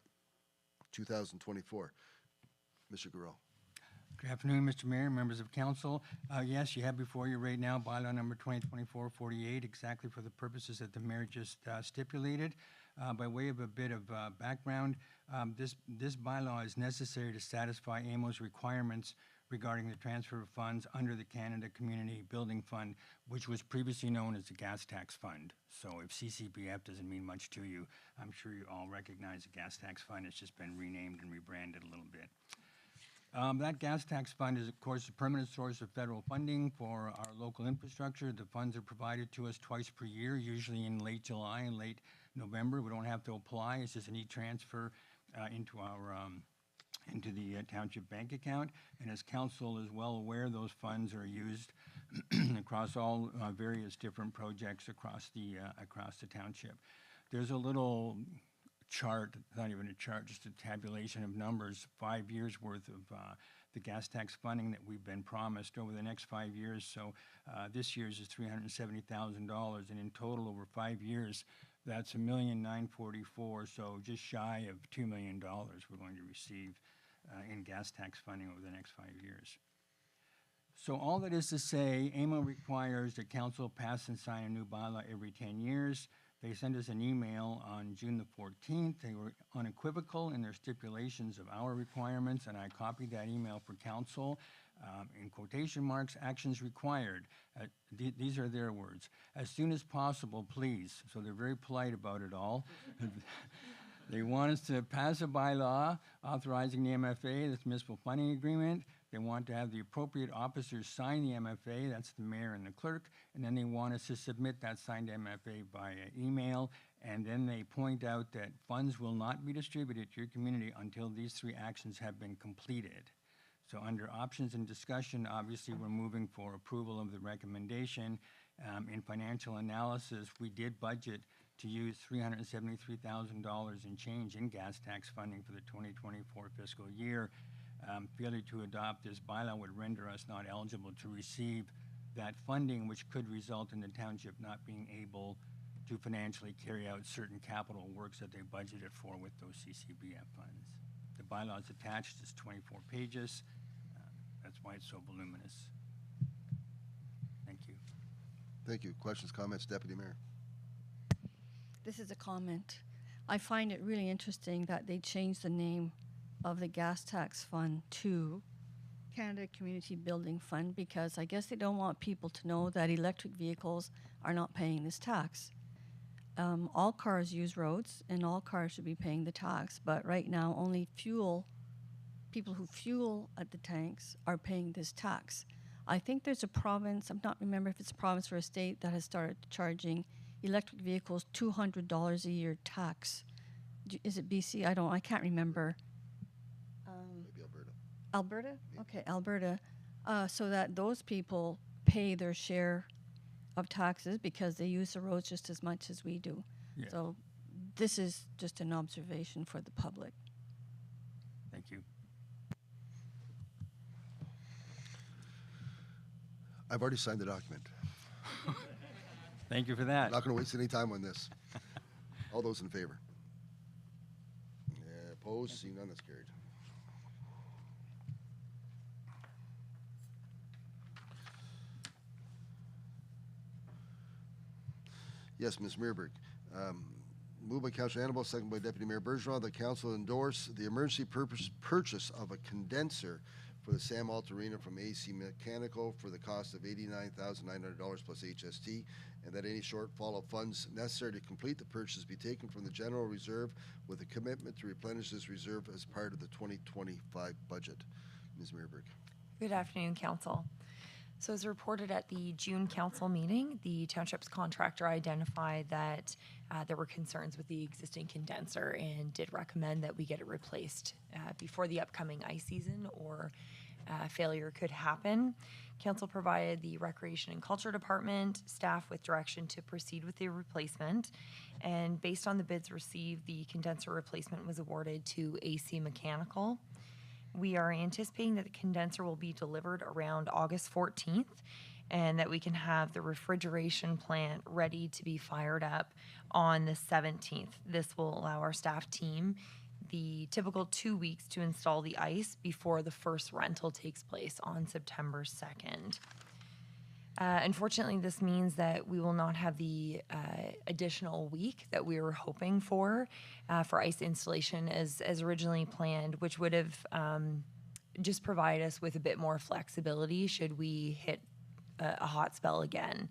2024. Mr. Garreau. Good afternoon, Mr. Mayor, members of council. Yes, you have before you right now bylaw number 2024-48, exactly for the purposes that the mayor just stipulated. By way of a bit of background, this bylaw is necessary to satisfy AMO's requirements regarding the transfer of funds under the Canada Community Building Fund, which was previously known as the Gas Tax Fund. So if CCBF doesn't mean much to you, I'm sure you all recognize the Gas Tax Fund. It's just been renamed and rebranded a little bit. That gas tax fund is, of course, a permanent source of federal funding for our local infrastructure. The funds are provided to us twice per year, usually in late July and late November. We don't have to apply. It's just an e-transfer into the township bank account. And as council is well aware, those funds are used across all various different projects across the township. There's a little chart, not even a chart, just a tabulation of numbers, 5 years worth of the gas tax funding that we've been promised over the next 5 years. So this year's is $370,000, and in total over 5 years, that's $1,944,000. So just shy of $2 million we're going to receive in gas tax funding over the next 5 years. So all that is to say, AMO requires that council pass and sign a new bylaw every 10 years. They sent us an email on June the 14th. They were unequivocal in their stipulations of our requirements, and I copied that email for council. In quotation marks, actions required. These are their words. As soon as possible, please. So they're very polite about it all. They want us to pass a bylaw authorizing the MFA, this municipal funding agreement. They want to have the appropriate officers sign the MFA, that's the mayor and the clerk, and then they want us to submit that signed MFA via email, and then they point out that funds will not be distributed to your community until these three actions have been completed. So under options and discussion, obviously we're moving for approval of the recommendation. In financial analysis, we did budget to use $373,000 in change in gas tax funding for the 2024 fiscal year. Failure to adopt this bylaw would render us not eligible to receive that funding, which could result in the township not being able to financially carry out certain capital works that they budgeted for with those CCBF funds. The bylaw is attached, it's 24 pages. That's why it's so voluminous. Thank you. Thank you. Questions, comments, Deputy Mayor? This is a comment. I find it really interesting that they changed the name of the gas tax fund to Canada Community Building Fund because I guess they don't want people to know that electric vehicles are not paying this tax. All cars use roads and all cars should be paying the tax, but right now only people who fuel at the tanks are paying this tax. I think there's a province, I'm not remember if it's a province or a state that has started charging electric vehicles $200 a year tax. Is it BC? I can't remember. Maybe Alberta. Alberta? Okay, Alberta. So that those people pay their share of taxes because they use the roads just as much as we do. Yeah. So this is just an observation for the public. Thank you. I've already signed the document. Thank you for that. Not going to waste any time on this. All those in favor? Yeah, opposed? Seeing none, that's carried. Yes, Ms. Meerberg. Moved by Councilor Annabelle, second by Deputy Mayor Bergeron, that council endorse the emergency purchase of a condenser for the Sam Alt Arena from AC Mechanical for the cost of $89,900 plus HST, and that any shortfall of funds necessary to complete the purchase be taken from the general reserve with a commitment to replenish this reserve as part of the 2025 budget. Ms. Meerberg. Good afternoon, Council. So as reported at the June council meeting, the township's contractor identified that there were concerns with the existing condenser and did recommend that we get it replaced before the upcoming ice season or failure could happen. Council provided the Recreation and Culture Department staff with direction to proceed with the replacement. And based on the bids received, the condenser replacement was awarded to AC Mechanical. We are anticipating that the condenser will be delivered around August 14th and that we can have the refrigeration plant ready to be fired up on the 17th. This will allow our staff team the typical 2 weeks to install the ice before the first rental takes place on September 2nd. Unfortunately, this means that we will not have the additional week that we were hoping for ice installation as originally planned, which would have just provided us with a bit more flexibility should we hit a hot spell again.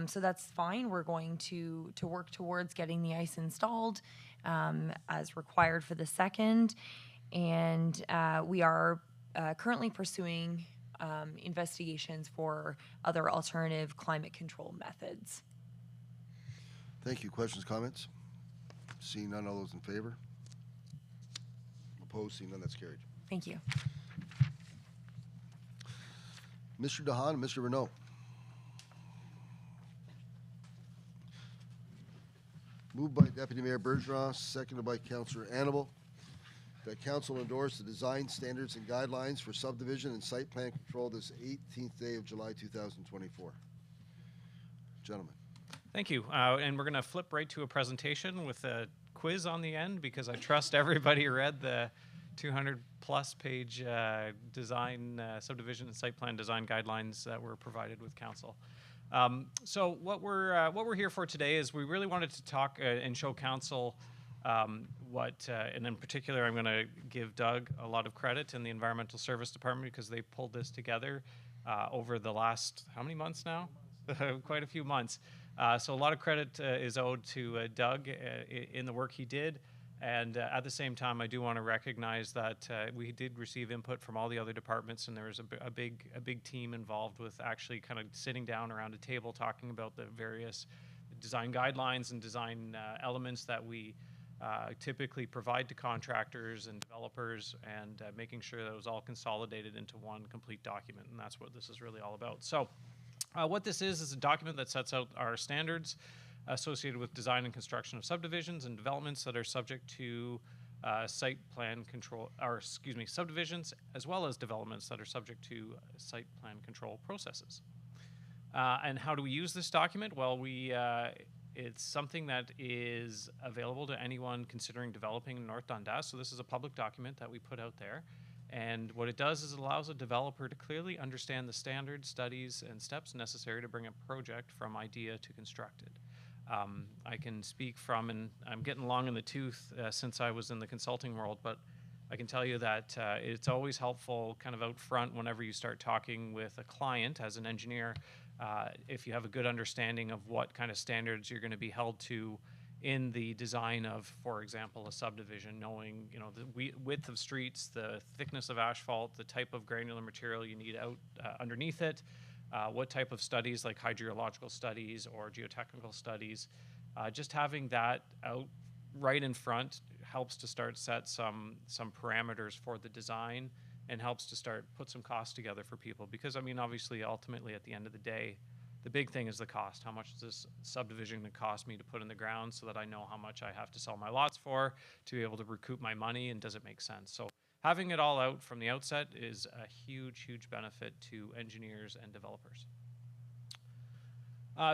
So that's fine. We're going to work towards getting the ice installed as required for the 2nd. And we are currently pursuing investigations for other alternative climate control methods. Thank you. Questions, comments? Seeing none, all those in favor? Opposed? Seeing none, that's carried. Thank you. Mr. Dahan and Mr. Renault. Moved by Deputy Mayor Bergeron, seconded by Councilor Annabelle, that council endorse the design standards and guidelines for subdivision and site plan control this 18th day of July 2024. Gentlemen. Thank you. And we're going to flip right to a presentation with a quiz on the end because I trust everybody read the 200-plus page design, subdivision and site plan design guidelines that were provided with council. So what we're here for today is we really wanted to talk and show council and in particular, I'm going to give Doug a lot of credit in the Environmental Service Department because they pulled this together over the last, how many months now? Quite a few months. So a lot of credit is owed to Doug in the work he did. And at the same time, I do want to recognize that we did receive input from all the other departments, and there was a big team involved with actually kind of sitting down around a table talking about the various design guidelines and design elements that we typically provide to contractors and developers, and making sure that it was all consolidated into one complete document, and that's what this is really all about. So what this is a document that sets out our standards associated with design and construction of subdivisions and developments that are subject to site plan control, or excuse me, subdivisions, as well as developments that are subject to site plan control processes. And how do we use this document? Well, it's something that is available to anyone considering developing in North Dundas. So this is a public document that we put out there. And what it does is it allows a developer to clearly understand the standards, studies, and steps necessary to bring a project from idea to constructed. I can speak from, and I'm getting long in the tooth since I was in the consulting world, but I can tell you that it's always helpful kind of out front whenever you start talking with a client as an engineer, if you have a good understanding of what kind of standards you're going to be held to in the design of, for example, a subdivision, knowing the width of streets, the thickness of asphalt, the type of granular material you need out underneath it, what type of studies like hydrological studies or geotechnical studies. Just having that out right in front helps to start set some parameters for the design and helps to start put some costs together for people. Because, I mean, obviously, ultimately, at the end of the day, the big thing is the cost. How much is this subdivision going to cost me to put in the ground so that I know how much I have to sell my lots for to be able to recoup my money, and does it make sense? So having it all out from the outset is a huge, huge benefit to engineers and developers.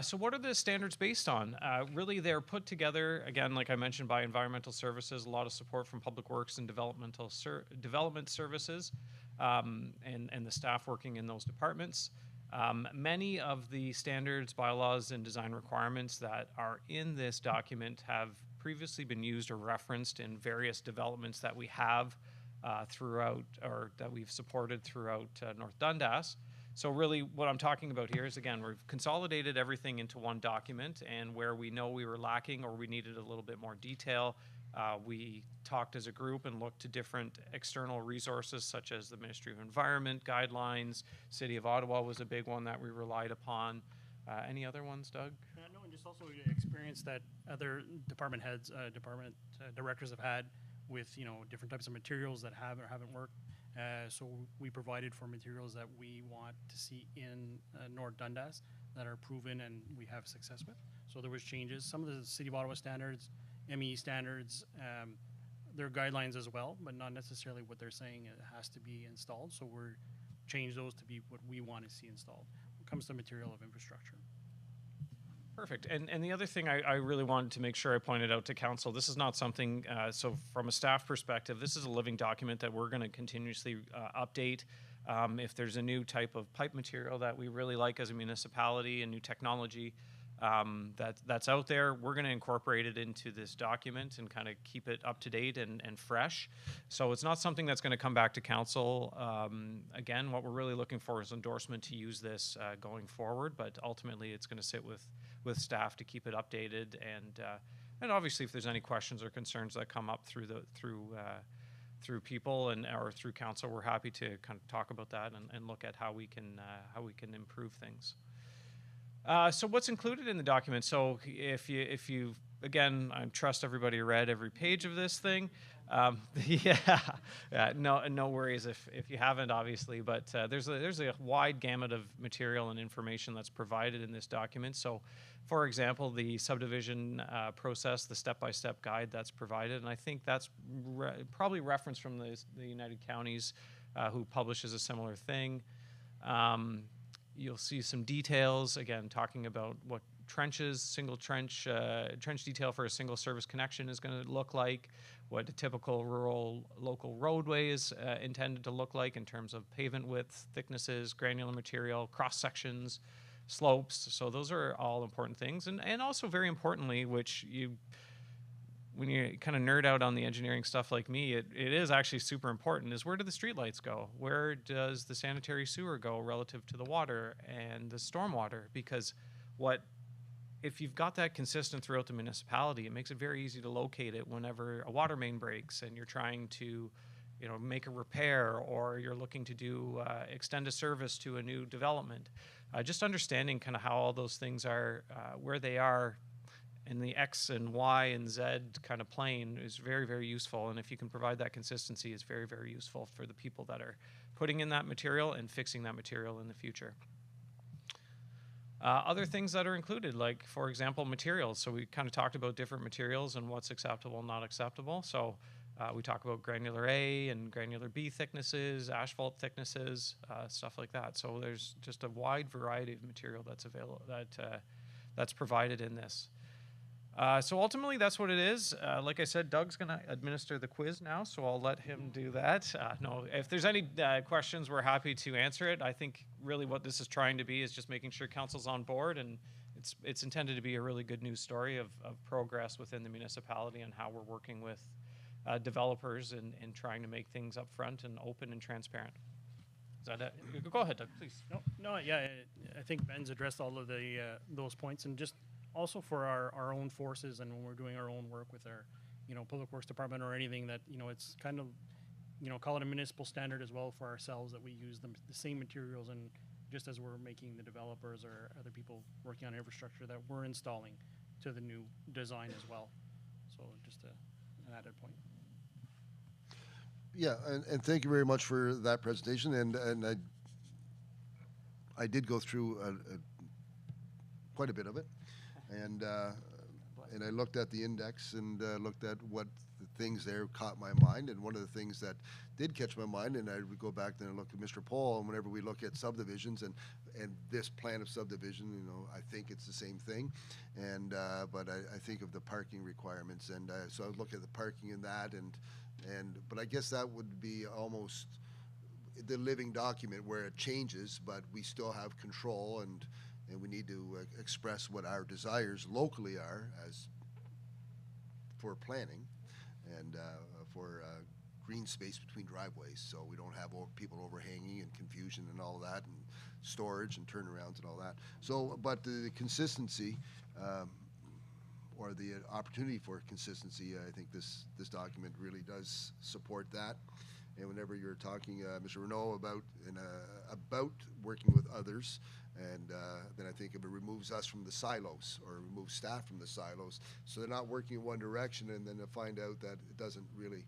So what are the standards based on? Really, they're put together, again, like I mentioned, by environmental services, a lot of support from public works and development services, and the staff working in those departments. Many of the standards, bylaws, and design requirements that are in this document have previously been used or referenced in various developments that we have throughout, or that we've supported throughout North Dundas. So really what I'm talking about here is, again, we've consolidated everything into one document, and where we know we were lacking or we needed a little bit more detail, we talked as a group and looked to different external resources such as the Ministry of Environment guidelines. City of Ottawa was a big one that we relied upon. Any other ones, Doug? No, and just also experience that other department heads, department directors have had with, different types of materials that have or haven't worked. So we provided for materials that we want to see in North Dundas that are proven and we have success with. So there was changes. Some of the City of Ottawa standards, ME standards, their guidelines as well, but not necessarily what they're saying it has to be installed. So we're changed those to be what we want to see installed when it comes to material of infrastructure. Perfect. And the other thing I really wanted to make sure I pointed out to council, this is not something, so from a staff perspective, this is a living document that we're going to continuously update. If there's a new type of pipe material that we really like as a municipality, a new technology that's out there, we're going to incorporate it into this document and kind of keep it up to date and fresh. So it's not something that's going to come back to council. Again, what we're really looking for is endorsement to use this going forward, but ultimately it's going to sit with staff to keep it updated, and obviously if there's any questions or concerns that come up through people or through council, we're happy to kind of talk about that and look at how we can improve things. So what's included in the document? So if you again, I trust everybody read every page of this thing. No worries if you haven't, obviously, but there's a wide gamut of material and information that's provided in this document. So, for example, the subdivision process, the step-by-step guide that's provided, and I think that's probably referenced from the United Counties, who publishes a similar thing. You'll see some details, again, talking about what trenches, single trench detail for a single service connection is going to look like, what a typical rural local roadway is intended to look like in terms of pavement width, thicknesses, granular material, cross sections, slopes. So those are all important things. And also very importantly, which when you kind of nerd out on the engineering stuff like me, it is actually super important, is where do the streetlights go? Where does the sanitary sewer go relative to the water and the stormwater? Because if you've got that consistent throughout the municipality, it makes it very easy to locate it whenever a water main breaks and you're trying to, make a repair, or you're looking to do extend a service to a new development. Just understanding kind of how all those things are, where they are in the X and Y and Z kind of plane is very, very useful. And if you can provide that consistency, it's very, very useful for the people that are putting in that material and fixing that material in the future. Other things that are included, like, for example, materials. So we kind of talked about different materials and what's acceptable and not acceptable. So we talk about granular A and granular B thicknesses, asphalt thicknesses, stuff like that. So there's just a wide variety of material that's available, that's provided in this. So ultimately, that's what it is. Like I said, Doug's going to administer the quiz now, so I'll let him do that. No, if there's any questions, we're happy to answer it. I think really what this is trying to be is just making sure council's on board, and it's intended to be a really good news story of progress within the municipality and how we're working with developers and trying to make things upfront and open and transparent. Is that it? Go ahead, Doug, please. No, yeah, I think Ben's addressed all of those points, and just also for our own forces and when we're doing our own work with our, public works department or anything that, it's kind of, call it a municipal standard as well for ourselves, that we use the same materials, and just as we're making the developers or other people working on infrastructure, that we're installing to the new design as well. So just an added point. Yeah, and thank you very much for that presentation. And I did go through quite a bit of it, and I looked at the index and looked at what the things there caught my mind, and one of the things that did catch my mind, and I would go back then and look at Mr. Paul, and whenever we look at subdivisions and this plan of subdivision, you know, I think it's the same thing, and but I think of the parking requirements, and so I would look at the parking in that, but I guess that would be almost the living document where it changes, but we still have control, and we need to express what our desires locally are as for planning and for green space between driveways, so we don't have people overhanging and confusion and all that, and storage and turnarounds and all that. So, but the consistency or the opportunity for consistency, I think this document really does support that. And whenever you're talking, Mr. Renaud, about working with others, and then I think if it removes us from the silos or removes staff from the silos, so they're not working in one direction, and then to find out that it doesn't really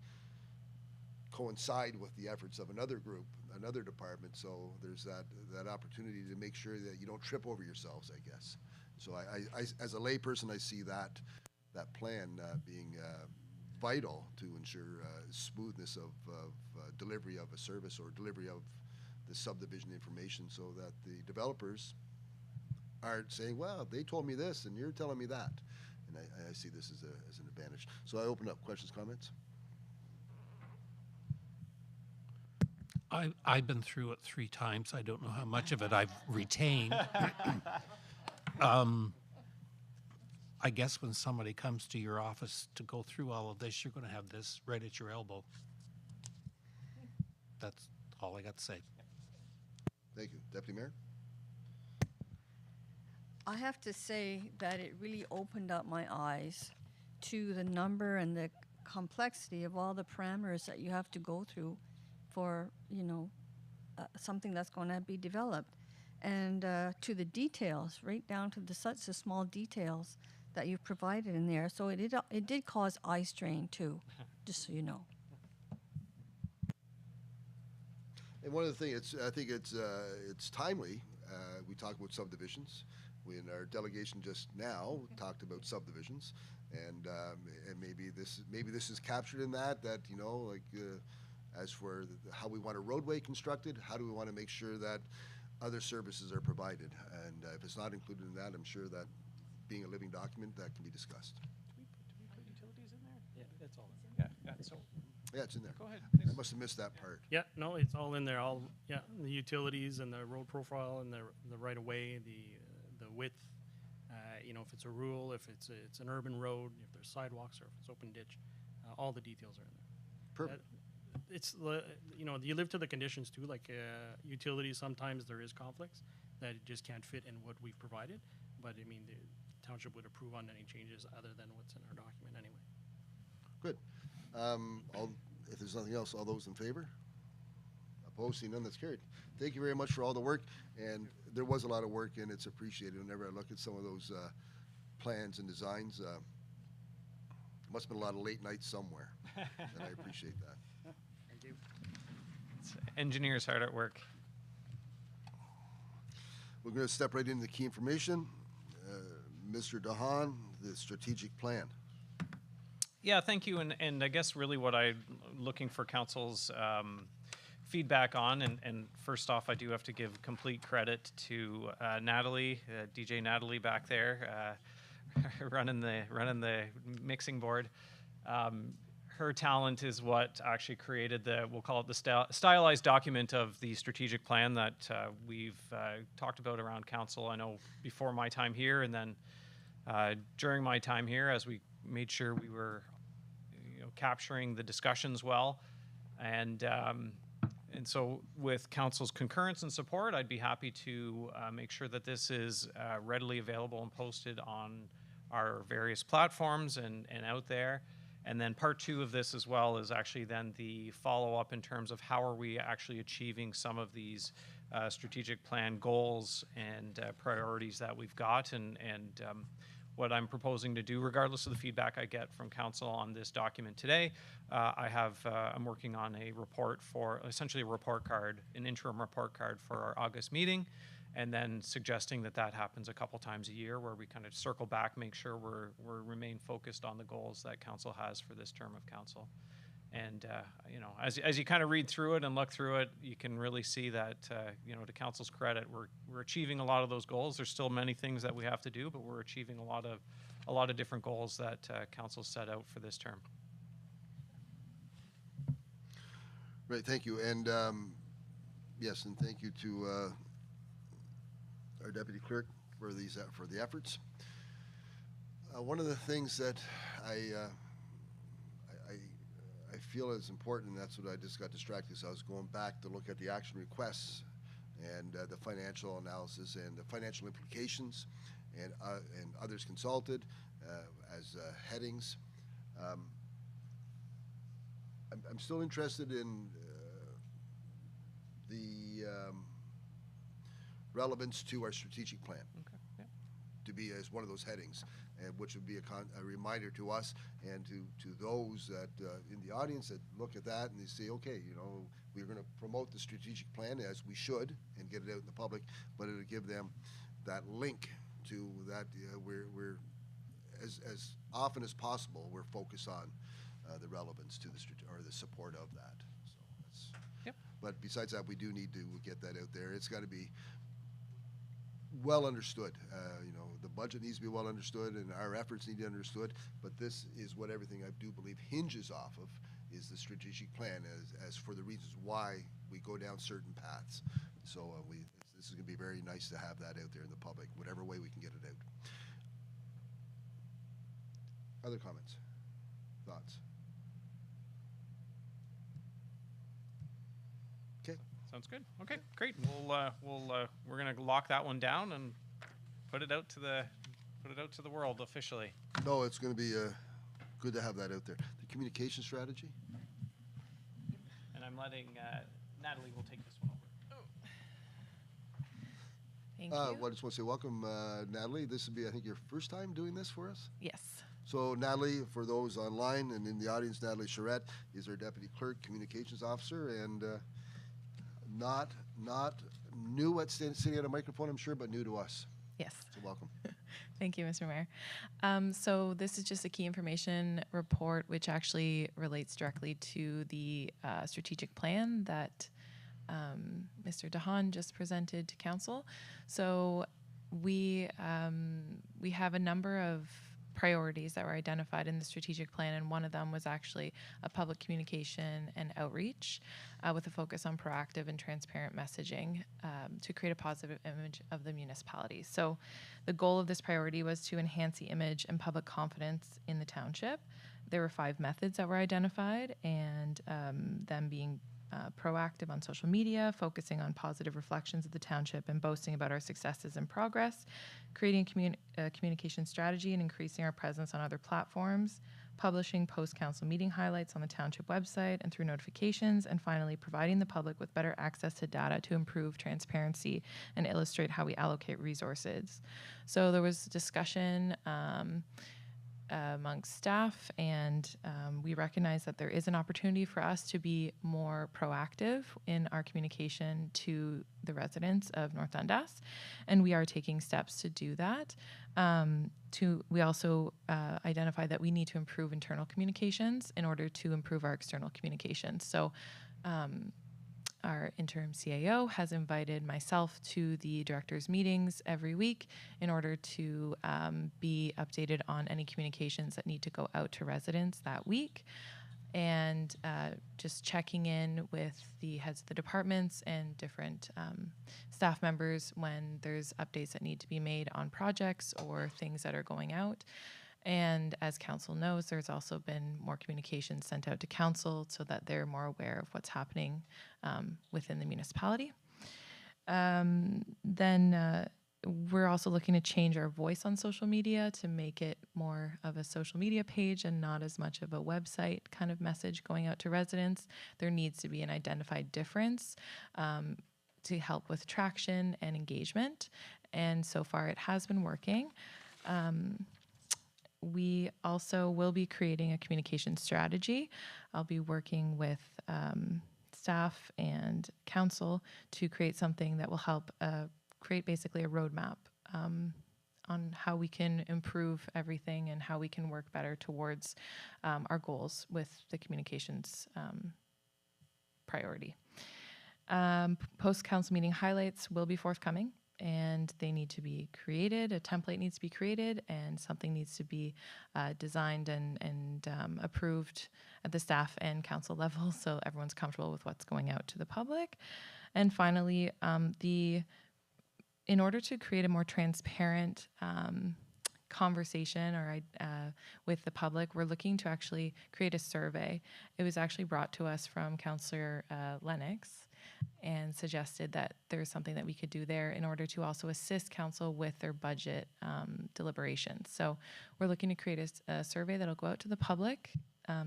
coincide with the efforts of another group, another department. So there's that opportunity to make sure that you don't trip over yourselves, I guess. So I as a layperson, I see that plan being vital to ensure smoothness of delivery of a service or delivery of the subdivision information, so that the developers aren't saying, well, they told me this and you're telling me that. And I see this as an advantage. So I open up questions, comments. I've been through it 3 times. I don't know how much of it I've retained. I guess when somebody comes to your office to go through all of this, you're going to have this right at your elbow. That's all I got to say. Thank you. Deputy Mayor? I have to say that it really opened up my eyes to the number and the complexity of all the parameters that you have to go through for, you know, something that's going to be developed, and to the details, right down to such the small details that you've provided in there. So it did cause eye strain too, just so you know. And one of the things, I think it's timely. We talk about subdivisions. We in our delegation just now talked about subdivisions, and maybe this is captured in that you know, like as for how we want a roadway constructed, how do we want to make sure that other services are provided, and if it's not included in that, I'm sure that being a living document that can be discussed. Do we put utilities in there? Yeah, that's all. Yeah. So Yeah, it's in there. go ahead. I must have missed that part. Yeah, no, it's all in there. The utilities and the road profile and the right of way, the width. You know, if it's a rural, if it's an urban road, if there's sidewalks or if it's open ditch, all the details are in there. Perfect. It's you know, you live to the conditions too. Like utilities, sometimes there is conflicts that it just can't fit in what we've provided. But I mean, the township would approve on any changes other than what's in our document anyway. Good. If there's nothing else, all those in favor? Opposed? Seeing none, that's carried. Thank you very much for all the work, and there was a lot of work, and it's appreciated. Whenever I look at some of those plans and designs, must have been a lot of late nights somewhere, and I appreciate that. Thank you. It's engineers hard at work. We're going to step right into the key information. Mr. Dahan, the strategic plan. Yeah, thank you. And I guess really what I'm looking for council's feedback on, and first off, I do have to give complete credit to Natalie, DJ Natalie back there, running the mixing board. Her talent is what actually created we'll call it the stylized document of the strategic plan that we've talked about around council. I know before my time here, and then during my time here, as we made sure we were, you know, capturing the discussions well, and so with council's concurrence and support, I'd be happy to make sure that this is readily available and posted on our various platforms and out there. And then part 2 of this as well is actually then the follow-up in terms of how are we actually achieving some of these strategic plan goals and priorities that we've got, and what I'm proposing to do, regardless of the feedback I get from council on this document today. I'm working on a report for, essentially a report card, an interim report card for our August meeting. and then suggesting that that happens a couple times a year, where we kind of circle back, make sure we're remain focused on the goals that council has for this term of council. And you know, as you kind of read through it and look through it, you can really see that you know, to council's credit, we're achieving a lot of those goals. There's still many things that we have to do, but we're achieving a lot of different goals that council set out for this term. Right, thank you. And yes, and thank you to our deputy clerk for the efforts. One of the things that I feel is important, and that's what I just got distracted, so I was going back to look at the action requests and the financial analysis and the financial implications and others consulted as headings. I'm still interested in the relevance to our strategic plan. Okay. Yeah. To be as one of those headings, and which would be a reminder to us and to those that in the audience that look at that and they say, okay, you know, we're going to promote the strategic plan as we should and get it out in the public, but it'll give them that link to that. We're as often as possible, we're focused on the relevance to or the support of that. So that's. Yep. But besides that, we do need to get that out there. It's got to be well understood. You know, the budget needs to be well understood, and our efforts need to be understood. But this is what everything I do believe hinges off of, is the strategic plan as for the reasons why we go down certain paths. So this is going to be very nice to have that out there in the public, whatever way we can get it out. Other comments, thoughts? Okay. Sounds good. Okay, great. We're gonna lock that one down and put it out to the world officially. No, it's going to be good to have that out there. The communication strategy. And I'm letting Natalie will take this one over. Thank you. Well, I just want to say welcome, Natalie. This will be, I think, your first time doing this for us. Yes. So Natalie, for those online and in the audience, Natalie Charette is our Deputy Clerk Communications Officer, and not new at sitting at a microphone, I'm sure, but new to us. Yes. Yes. So welcome. Thank you, Mr. Mayor. So this is just a key information report, which actually relates directly to the strategic plan that Mr. DeHaan just presented to council. So we have a number of priorities that were identified in the strategic plan, and one of them was actually a public communication and outreach with a focus on proactive and transparent messaging to create a positive image of the municipality. So the goal of this priority was to enhance the image and public confidence in the township. There were 5 methods that were identified, and them being proactive on social media, focusing on positive reflections of the township and boasting about our successes and progress, creating a communication strategy and increasing our presence on other platforms, publishing post-council meeting highlights on the township website and through notifications, and finally providing the public with better access to data to improve transparency and illustrate how we allocate resources. So there was discussion amongst staff, and we recognize that there is an opportunity for us to be more proactive in our communication to the residents of North Dundas, and we are taking steps to do that. We also identify that we need to improve internal communications in order to improve our external communications. So our interim CAO has invited myself to the directors' meetings every week in order to be updated on any communications that need to go out to residents that week, and just checking in with the heads of the departments and different staff members when there's updates that need to be made on projects or things that are going out. And as council knows, there's also been more communication sent out to council so that they're more aware of what's happening within the municipality. Then we're also looking to change our voice on social media to make it more of a social media page and not as much of a website kind of message going out to residents. There needs to be an identified difference to help with traction and engagement. And so far it has been working. We also will be creating a communication strategy. I'll be working with staff and council to create something that will help create basically a roadmap on how we can improve everything and how we can work better towards our goals with the communications priority. Post-council meeting highlights will be forthcoming, and they need to be created. A template needs to be created, and something needs to be designed and approved at the staff and council level so everyone's comfortable with what's going out to the public. And finally, in order to create a more transparent conversation with the public, we're looking to actually create a survey. It was actually brought to us from Councillor Lennox and suggested that there's something that we could do there in order to also assist council with their budget deliberations. So we're looking to create a survey that'll go out to the public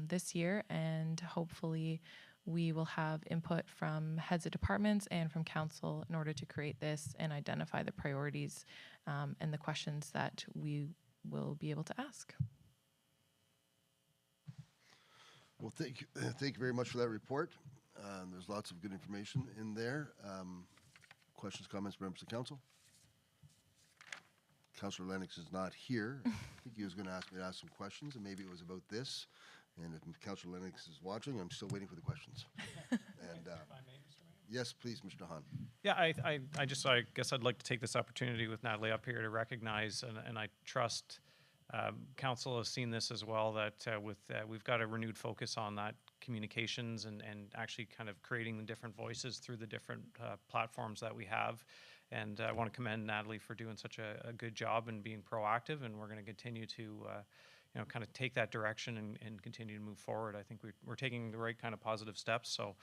this year, and hopefully we will have input from heads of departments and from council in order to create this and identify the priorities and the questions that we will be able to ask. Well, thank you very much for that report. There's lots of good information in there. Questions, comments, members of council? Councillor Lennox is not here. I think he was going to ask me to ask some questions, and maybe it was about this. And if Councillor Lennox is watching, I'm still waiting for the questions. And yes, please, Mr. Hahn. Yeah, I guess I'd like to take this opportunity with Natalie up here to recognize, and I trust council has seen this as well, that we've got a renewed focus on that communications and actually kind of creating the different voices through the different platforms that we have. And I want to commend Natalie for doing such a good job and being proactive, and we're going to continue to kind of take that direction and continue to move forward. I think we're taking the right kind of positive steps. So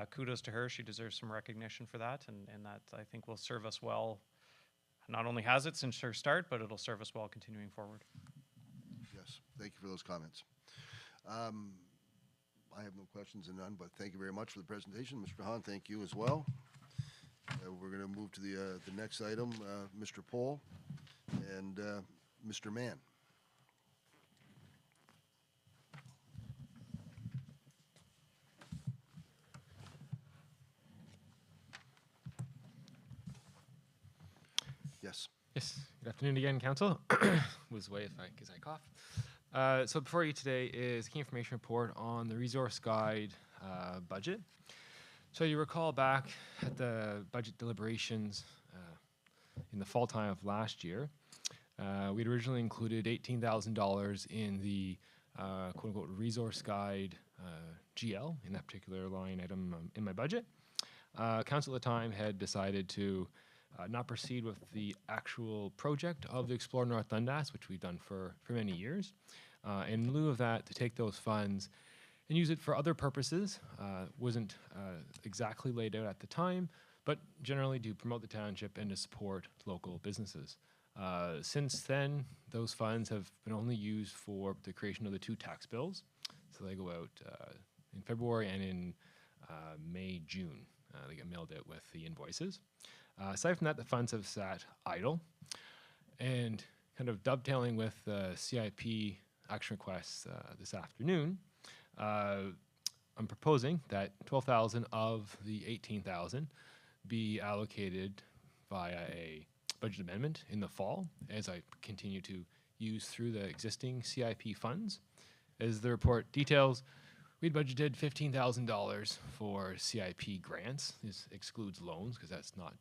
kudos to her. She deserves some recognition for that, and that I think will serve us well. Not only has it since her start, but it'll serve us well continuing forward. Yes, thank you for those comments. I have no questions and none, but thank you very much for the presentation. Mr. Hahn, thank you as well. We're going to move to the next item, Mr. Pohl and Mr. Mann. Yes. Yes, good afternoon again, Council. Was away because I coughed. So before you today is key information report on the resource guide budget. So you recall back at the budget deliberations in the fall time of last year, we'd originally included $18,000 in the quote-unquote resource guide GL in that particular line item in my budget. Council at the time had decided to not proceed with the actual project of the Explore North Dundas, which we've done for many years. In lieu of that, to take those funds and use it for other purposes. Wasn't exactly laid out at the time, but generally to promote the township and to support local businesses. Since then, those funds have been only used for the creation of the 2 tax bills. So they go out in February and in May, June. They get mailed out with the invoices. Aside from that, the funds have sat idle. And kind of dovetailing with the CIP action requests this afternoon, I'm proposing that 12,000 of the 18,000 be allocated via a budget amendment in the fall as I continue to use through the existing CIP funds. As the report details, we'd budgeted $15,000 for CIP grants. This excludes loans because that's not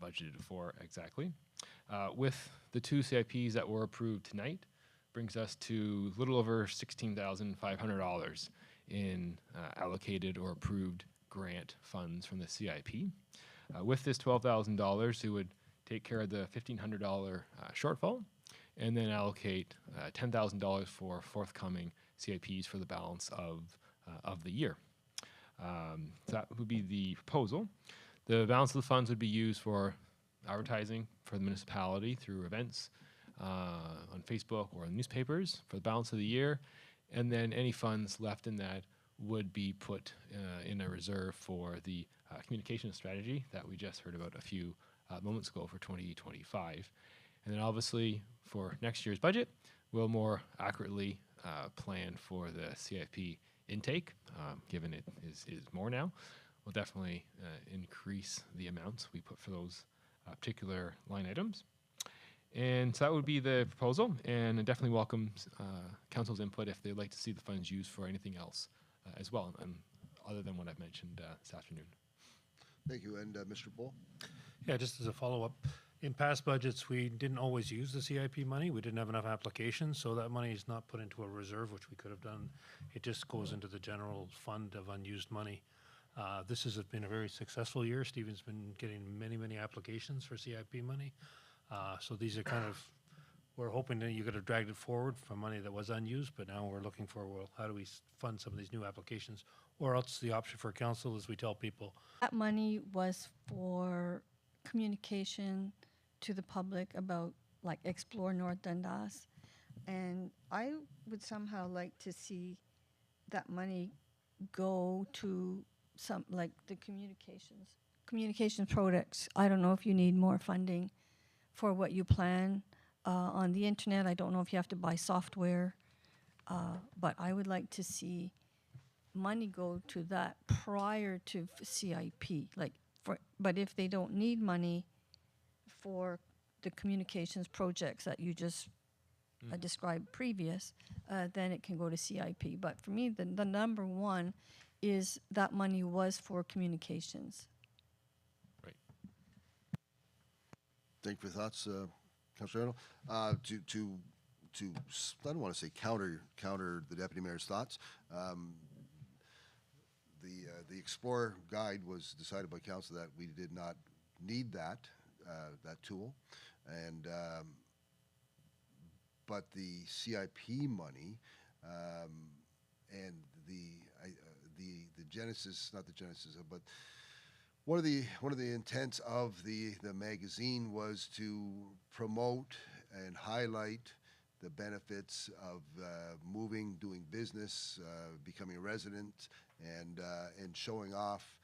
budgeted for exactly. With the 2 CIPs that were approved tonight, brings us to a little over $16,500 in allocated or approved grant funds from the CIP. With this $12,000, it would take care of the $1,500 shortfall and then allocate $10,000 for forthcoming CIPs for the balance of the year. So that would be the proposal. The balance of the funds would be used for advertising for the municipality through events on Facebook or in newspapers for the balance of the year, and then any funds left in that would be put in a reserve for the communication strategy that we just heard about a few moments ago for 2025. And then obviously for next year's budget, we'll more accurately plan for the CIP intake, given it is more now. We'll definitely increase the amounts we put for those particular line items. And so that would be the proposal, and I definitely welcome council's input if they'd like to see the funds used for anything else as well, other than what I've mentioned this afternoon. Thank you. And Mr. Bull? Yeah, just as a follow-up, in past budgets, we didn't always use the CIP money. We didn't have enough applications, so that money is not put into a reserve, which we could have done. It just goes into the general fund of unused money. This has been a very successful year. Stephen's been getting many, many applications for CIP money. So these are kind of, we're hoping that you could have dragged it forward from money that was unused, but now we're looking for, well, how do we fund some of these new applications? Or else the option for council is we tell people, That money was for communication to the public about like Explore North Dundas. And I would somehow like to see that money go to some, like the communications products. I don't know if you need more funding for what you plan on the internet. I don't know if you have to buy software, but I would like to see money go to that prior to CIP. But if they don't need money for the communications projects that you just described previous, then it can go to CIP. But for me, the number one is that money was for communications. Right. Thank you for your thoughts, Councilor Arnold. I don't want to say counter the Deputy Mayor's thoughts. The Explorer guide was decided by council that we did not need that tool, and but the CIP money and the genesis, not the genesis, but one of the intents of the magazine was to promote and highlight the benefits of moving, doing business, becoming a resident, and showing off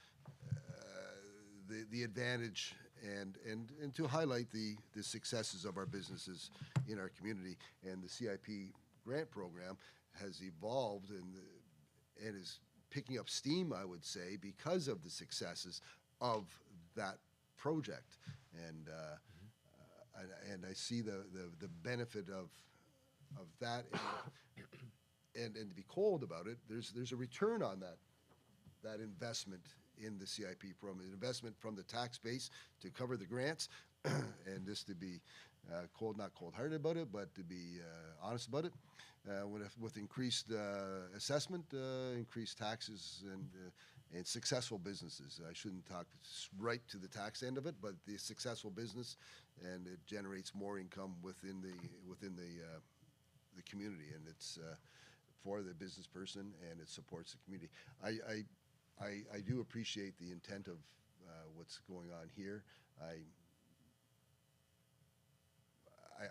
the advantage and to highlight the successes of our businesses in our community. And the CIP grant program has evolved and is picking up steam, I would say, because of the successes of that project. And I see the benefit of that, and to be cold about it, there's a return on that investment in the CIP program, an investment from the tax base to cover the grants, and just to be not cold-hearted about it, but to be honest about it. With increased assessment, increased taxes, and successful businesses. I shouldn't talk right to the tax end of it, but the successful business, and it generates more income within the community, and it's for the business person, and it supports the community. I do appreciate the intent of what's going on here.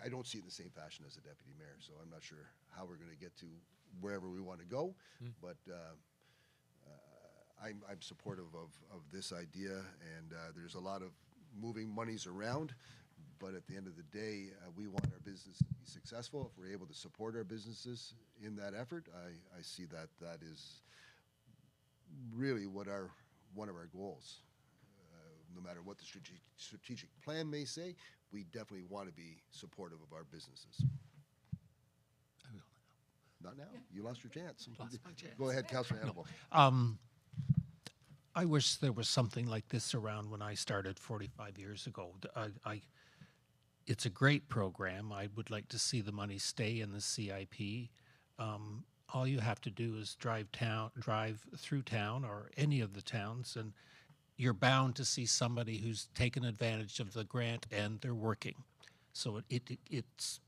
I don't see it in the same fashion as the deputy mayor, so I'm not sure how we're going to get to wherever we want to go, but I'm supportive of this idea, and there's a lot of moving monies around, but at the end of the day, we want our business to be successful. If we're able to support our businesses in that effort, I see that is really one of our goals. No matter what the strategic plan may say, we definitely want to be supportive of our businesses. Not now. Yeah. You lost your chance. Lost my chance. Go ahead, Councilor Hannibal. I wish there was something like this around when I started 45 years ago. It's a great program. I would like to see the money stay in the CIP. All you have to do is drive through town or any of the towns, and you're bound to see somebody who's taken advantage of the grant and they're working. So it's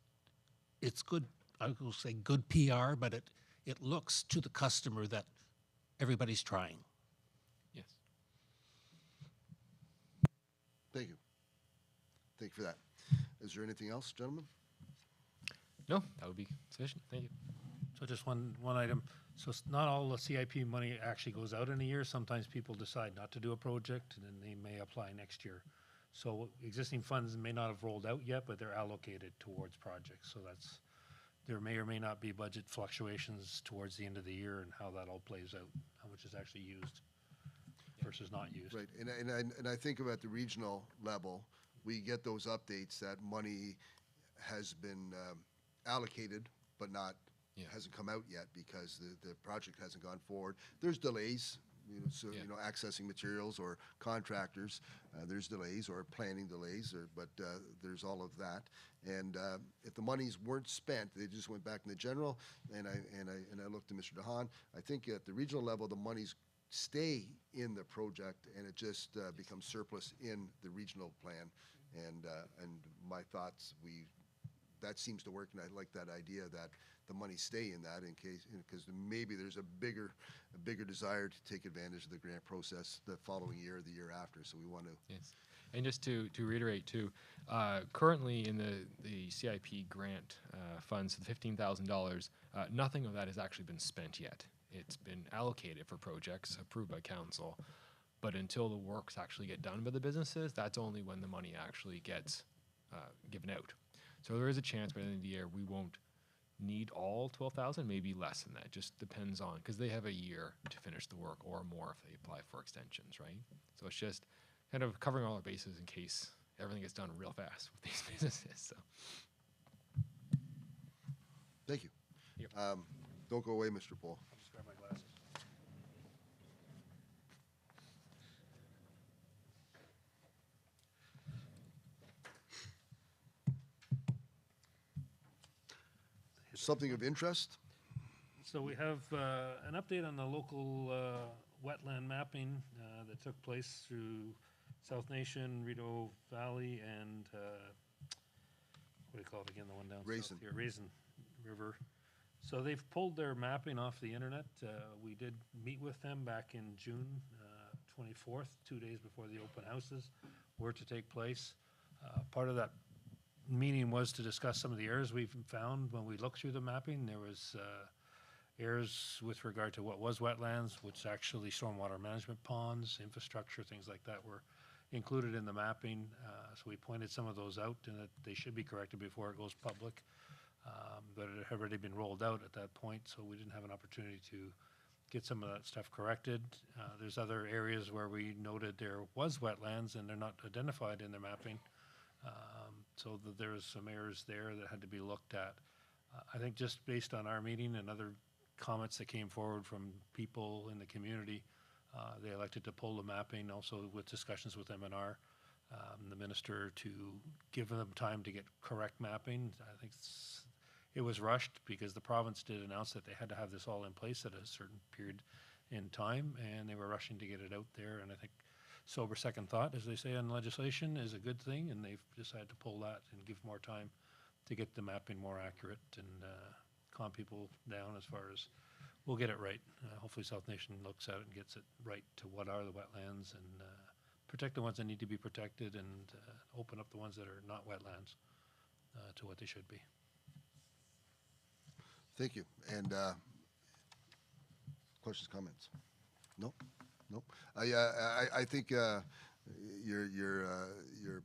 good. I will say good PR, but it looks to the customer that everybody's trying. Yes. Thank you. Thank you for that. Is there anything else, gentlemen? No, that would be sufficient. Thank you. so just one item. So not all the CIP money actually goes out in a year. Sometimes people decide not to do a project, and then they may apply next year. So existing funds may not have rolled out yet, but they're allocated towards projects. So there may or may not be budget fluctuations towards the end of the year, and how that all plays out, how much is actually used versus not used. Right, and I think about the regional level, we get those updates that money has been allocated, but not, Yeah. hasn't come out yet because the project hasn't gone forward. There's delays, so, Yeah. accessing materials or contractors, there's delays or planning delays, but there's all of that. And if the monies weren't spent, they just went back in the general, and I looked at Mr. DeHaan, I think at the regional level, the monies stay in the project, and it just becomes surplus in the regional plan. And my thoughts, that seems to work, and I like that idea that the money stay in that in case, because maybe there's a bigger desire to take advantage of the grant process the following year or the year after. So we want to. Yes. And just to reiterate too, currently in the CIP grant funds, the $15,000, nothing of that has actually been spent yet. It's been allocated for projects approved by council, but until the works actually get done by the businesses, that's only when the money actually gets given out. So there is a chance by the end of the year we won't need all 12,000, maybe less than that. Just depends on, because they have a year to finish the work or more if they apply for extensions, right? So it's just kind of covering all our bases in case everything gets done real fast with these businesses. So Thank you. Yep. Don't go away, Mr. Paul. I'll just grab my glasses. Something of interest? So we have an update on the local wetland mapping that took place through South Nation, Rideau Valley, and what do you call it again, the one down Raisin. south here? Raisin River. So they've pulled their mapping off the internet. We did meet with them back in June 24th, 2 days before the open houses were to take place. Part of that meeting was to discuss some of the errors we've found when we looked through the mapping. There was errors with regard to what was wetlands, which actually stormwater management ponds, infrastructure, things like that were included in the mapping. So we pointed some of those out and that they should be corrected before it goes public. But it had already been rolled out at that point, so we didn't have an opportunity to get some of that stuff corrected. There's other areas where we noted there was wetlands and they're not identified in the mapping. So that there's some errors there that had to be looked at. I think just based on our meeting and other comments that came forward from people in the community, they elected to pull the mapping, also with discussions with M&R, the minister, to give them time to get correct mapping. I think it was rushed because the province did announce that they had to have this all in place at a certain period in time, and they were rushing to get it out there. And I think sober second thought, as they say on legislation, is a good thing, and they've decided to pull that and give more time to get the mapping more accurate and calm people down as far as we'll get it right. Hopefully South Nation looks at it and gets it right to what are the wetlands and protect the ones that need to be protected and open up the ones that are not wetlands to what they should be. Thank you. And questions, comments? Nope. Nope. I think your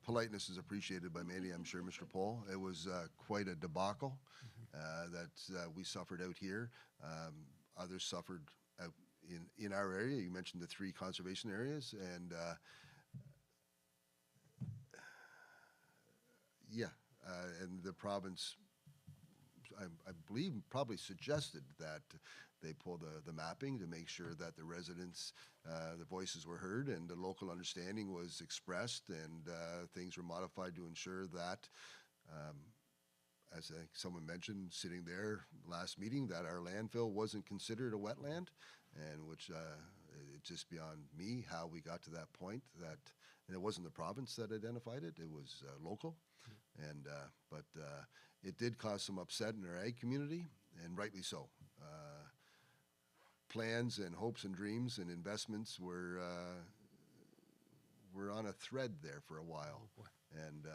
politeness is appreciated by many, I'm sure, Mr. Paul. It was quite a debacle that we suffered out here. Others suffered out in our area. You mentioned the 3 conservation areas, and and the province, I believe, probably suggested that they pull the mapping to make sure that the residents, the voices were heard and the local understanding was expressed, and things were modified to ensure that, as someone mentioned sitting there last meeting, that our landfill wasn't considered a wetland, and which it's just beyond me how we got to that point. That, and it wasn't the province that identified it; it was local, and but it did cause some upset in our ag community, and rightly so. Plans and hopes and dreams and investments were on a thread there for a while, and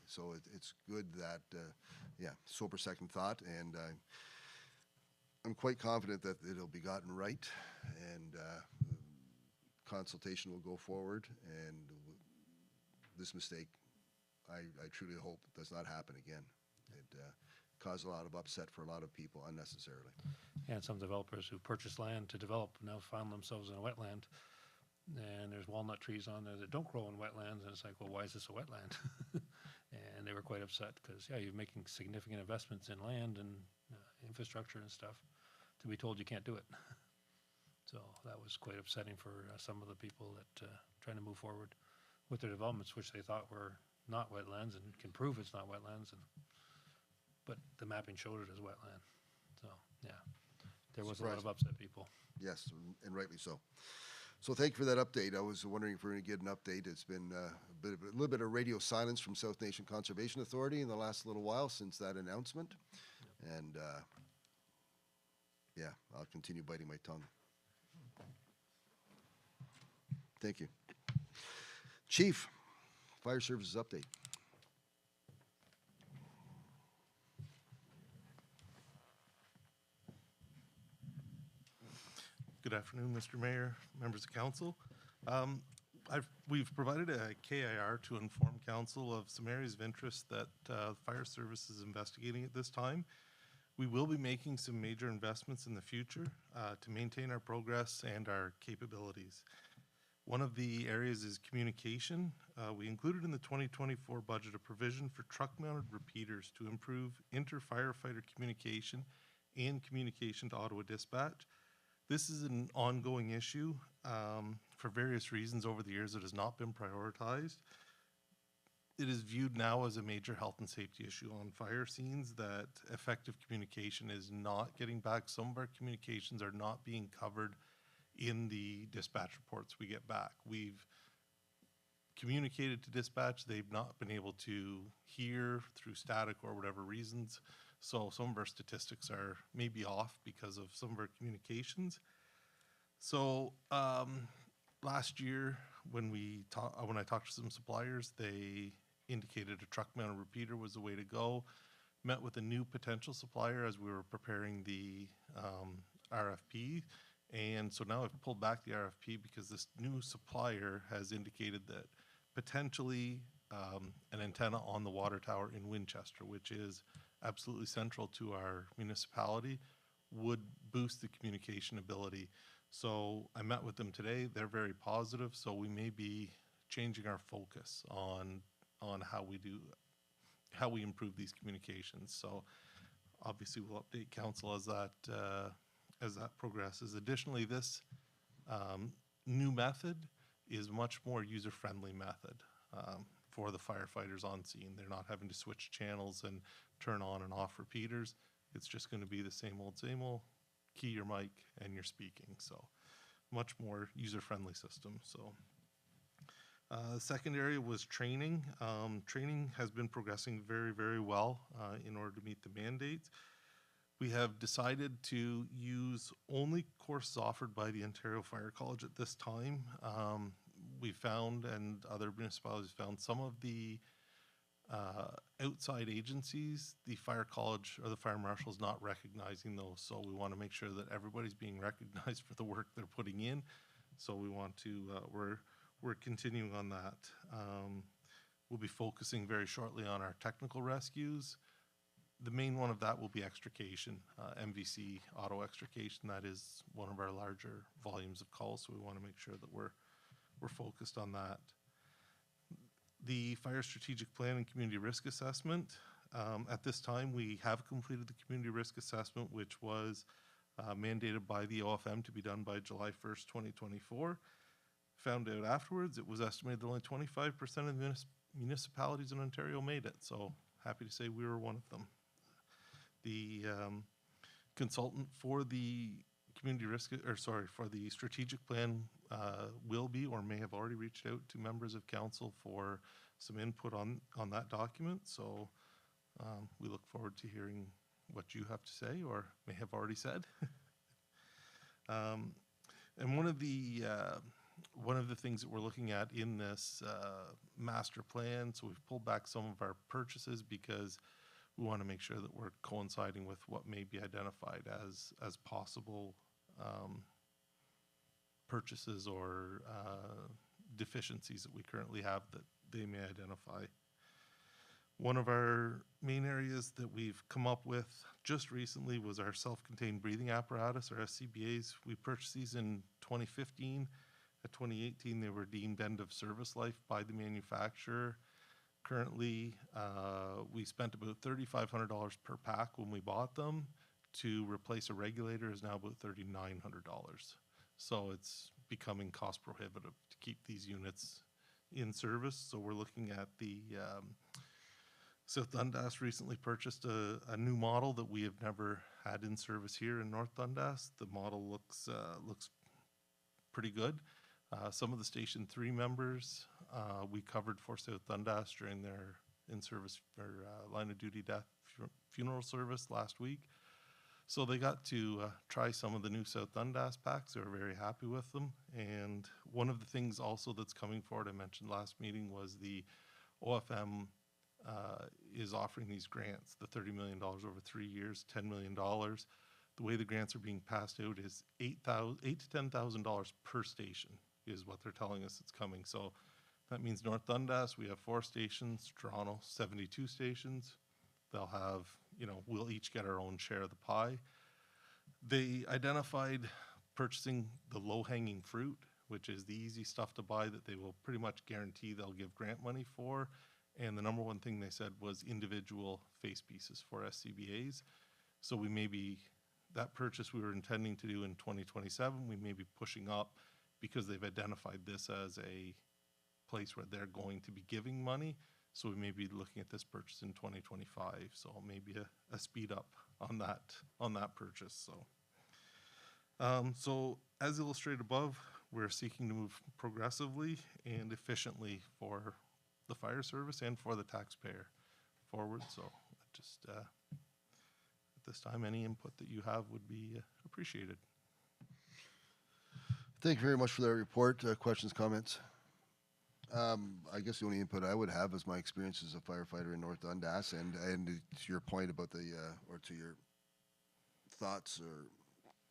so it's good that sober second thought, and I'm quite confident that it'll be gotten right, and consultation will go forward, and this mistake, I truly hope does not happen again. It caused a lot of upset for a lot of people unnecessarily. And some developers who purchased land to develop now found themselves in a wetland and there's walnut trees on there that don't grow in wetlands, and it's like, well, why is this a wetland? And they were quite upset because, yeah, you're making significant investments in land and infrastructure and stuff to be told you can't do it. So that was quite upsetting for some of the people that trying to move forward with their developments, which they thought were not wetlands and can prove it's not wetlands, but the mapping showed it as wetland. So, yeah, there was a lot of upset people. Yes, and rightly so. So thank you for that update. I was wondering if we're going to get an update. It's been a little bit of radio silence from South Nation Conservation Authority in the last little while since that announcement. And yeah, I'll continue biting my tongue. Thank you. Chief, Fire Services update. Good afternoon, Mr. Mayor, members of council. We've provided a KIR to inform council of some areas of interest that Fire Service is investigating at this time. We will be making some major investments in the future to maintain our progress and our capabilities. One of the areas is communication. We included in the 2024 budget a provision for truck-mounted repeaters to improve inter-firefighter communication and communication to Ottawa Dispatch. This is an ongoing issue. For various reasons over the years, it has not been prioritized. It is viewed now as a major health and safety issue on fire scenes that effective communication is not getting back. Some of our communications are not being covered in the dispatch reports we get back. We've communicated to dispatch. They've not been able to hear through static or whatever reasons. So some of our statistics are maybe off because of some of our communications. So last year, when I talked to some suppliers, they indicated a truck-mounted repeater was the way to go. Met with a new potential supplier as we were preparing the RFP. And so now I've pulled back the RFP because this new supplier has indicated that potentially an antenna on the water tower in Winchester, which is absolutely central to our municipality, would boost the communication ability. So I met with them today. They're very positive. So we may be changing our focus on how we improve these communications. So obviously we'll update council as that progresses. Additionally, this new method is much more user-friendly method for the firefighters on scene. They're not having to switch channels and turn on and off repeaters. It's just going to be the same old, key your mic and you're speaking. So much more user-friendly system. So the second area was training. Training has been progressing very, very well in order to meet the mandates. We have decided to use only courses offered by the Ontario Fire College at this time. We found, and other municipalities found, some of the outside agencies, the Fire College or the Fire Marshal is not recognizing those. So we want to make sure that everybody's being recognized for the work they're putting in. So we want to, we're continuing on that. We'll be focusing very shortly on our technical rescues. The main one of that will be extrication, MVC auto extrication. That is one of our larger volumes of calls, so we want to make sure that we're focused on that. The fire strategic plan and community risk assessment. At this time, we have completed the community risk assessment, which was mandated by the OFM to be done by July 1st, 2024. Found out afterwards, it was estimated that only 25% of the municipalities in Ontario made it. So happy to say we were one of them. The consultant for the community risk, for the strategic plan will be or may have already reached out to members of council for some input on that document. So we look forward to hearing what you have to say or may have already said. And one of the things that we're looking at in this master plan, so we've pulled back some of our purchases because we want to make sure that we're coinciding with what may be identified as possible purchases or deficiencies that we currently have that they may identify. One of our main areas that we've come up with just recently was our self-contained breathing apparatus, or SCBAs. We purchased these in 2015. At 2018, they were deemed end of service life by the manufacturer. Currently, we spent about $3,500 per pack when we bought them. To replace a regulator is now about $3,900. So it's becoming cost prohibitive to keep these units in service. So we're looking at the South Dundas recently purchased a new model that we have never had in service here in North Dundas. The model looks pretty good. Some of the Station 3 members we covered for South Dundas during their in-service or line of duty death funeral service last week. So they got to try some of the new South Dundas packs. They were very happy with them. And one of the things also that's coming forward, I mentioned last meeting, was the OFM is offering these grants, the $30 million over 3 years, $10 million. The way the grants are being passed out is $8,000 to $10,000 per station is what they're telling us it's coming. So that means North Dundas, we have 4 stations, Toronto, 72 stations. They'll have, we'll each get our own share of the pie. They identified purchasing the low-hanging fruit, which is the easy stuff to buy that they will pretty much guarantee they'll give grant money for. And the number one thing they said was individual face pieces for SCBAs. So we may be, that purchase we were intending to do in 2027, we may be pushing up because they've identified this as a place where they're going to be giving money. So we may be looking at this purchase in 2025. So maybe a speed up on that purchase. So as illustrated above, we're seeking to move progressively and efficiently for the fire service and for the taxpayer forward. So just at this time, any input that you have would be appreciated. Thank you very much for that report. Questions, comments? I guess the only input I would have is my experience as a firefighter in North Dundas, and to your point about or to your thoughts or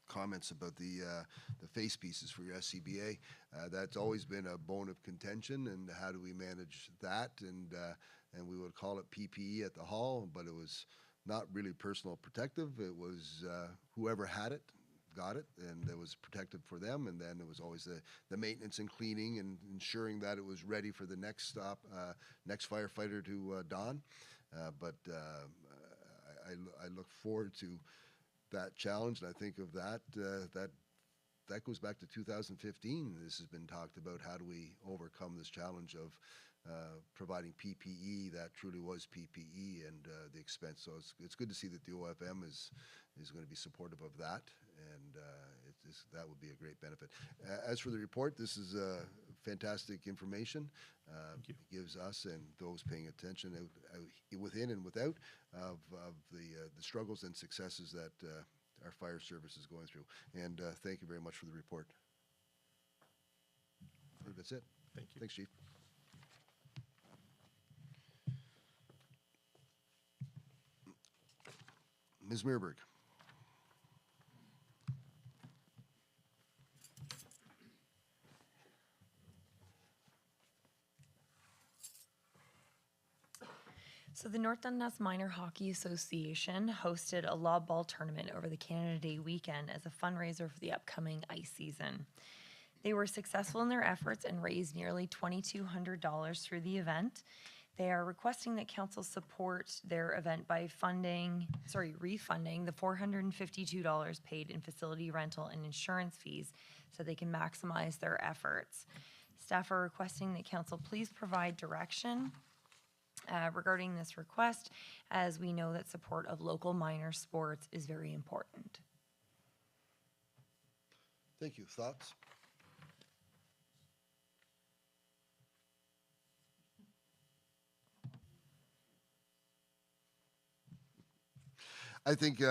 comments about the face pieces for your SCBA. That's always been a bone of contention, and how do we manage that? And we would call it PPE at the hall, but it was not really personal protective. It was whoever had it got it, and it was protected for them. And then it was always the maintenance and cleaning and ensuring that it was ready for the next stop, next firefighter to don. But I look forward to that challenge, and I think of that goes back to 2015. This has been talked about. How do we overcome this challenge of providing PPE that truly was PPE and the expense? So it's good to see that the OFM is going to be supportive of that, and that would be a great benefit. As for the report, this is fantastic information. It gives us and those paying attention out within and without of the struggles and successes that our fire service is going through. And thank you very much for the report. I think that's it. Thank you. Thanks, Chief. Ms. Meerberg. So the North Dundas Minor Hockey Association hosted a lob ball tournament over the Canada Day weekend as a fundraiser for the upcoming ice season. They were successful in their efforts and raised nearly $2,200 through the event. They are requesting that council support their event by refunding the $452 paid in facility rental and insurance fees so they can maximize their efforts. Staff are requesting that council please provide direction regarding this request, as we know that support of local minor sports is very important. Thank you. Thoughts? I think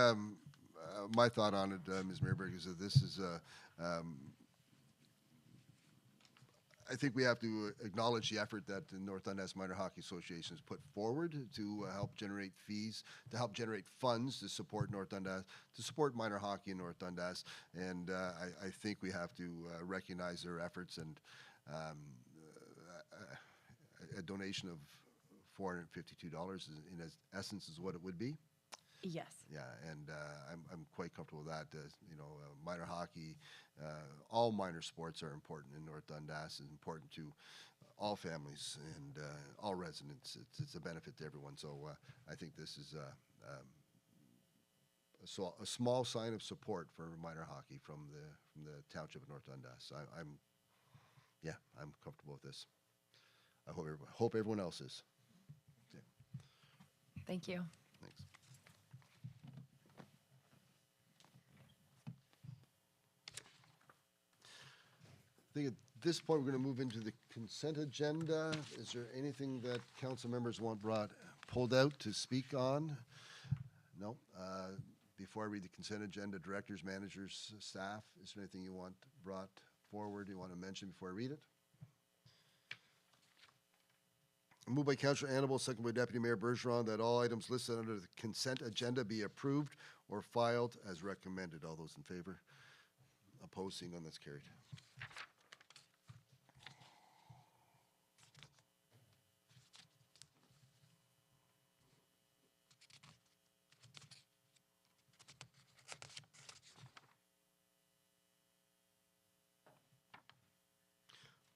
my thought on it, Ms. Meerberg, is that this is I think we have to acknowledge the effort that the North Dundas Minor Hockey Association has put forward to help generate fees, to help generate funds to support North Dundas, to support minor hockey in North Dundas. And I think we have to recognize their efforts, and a donation of $452 in essence is what it would be. Yes. Yeah, and I'm quite comfortable with that. Minor hockey, all minor sports are important in North Dundas. It's important to all families and all residents. It's a benefit to everyone. So I think this is a small sign of support for minor hockey from the township of North Dundas. I'm comfortable with this. I hope everyone else is. Okay, Thank you. thanks. I think at this point, we're going to move into the consent agenda. Is there anything that council members want pulled out to speak on? No? Before I read the consent agenda, directors, managers, staff, is there anything you want brought forward, you want to mention before I read it? Moved by Councillor Annable, second by Deputy Mayor Bergeron, that all items listed under the consent agenda be approved or filed as recommended. All those in favor? Opposed? Seeing none, that's carried.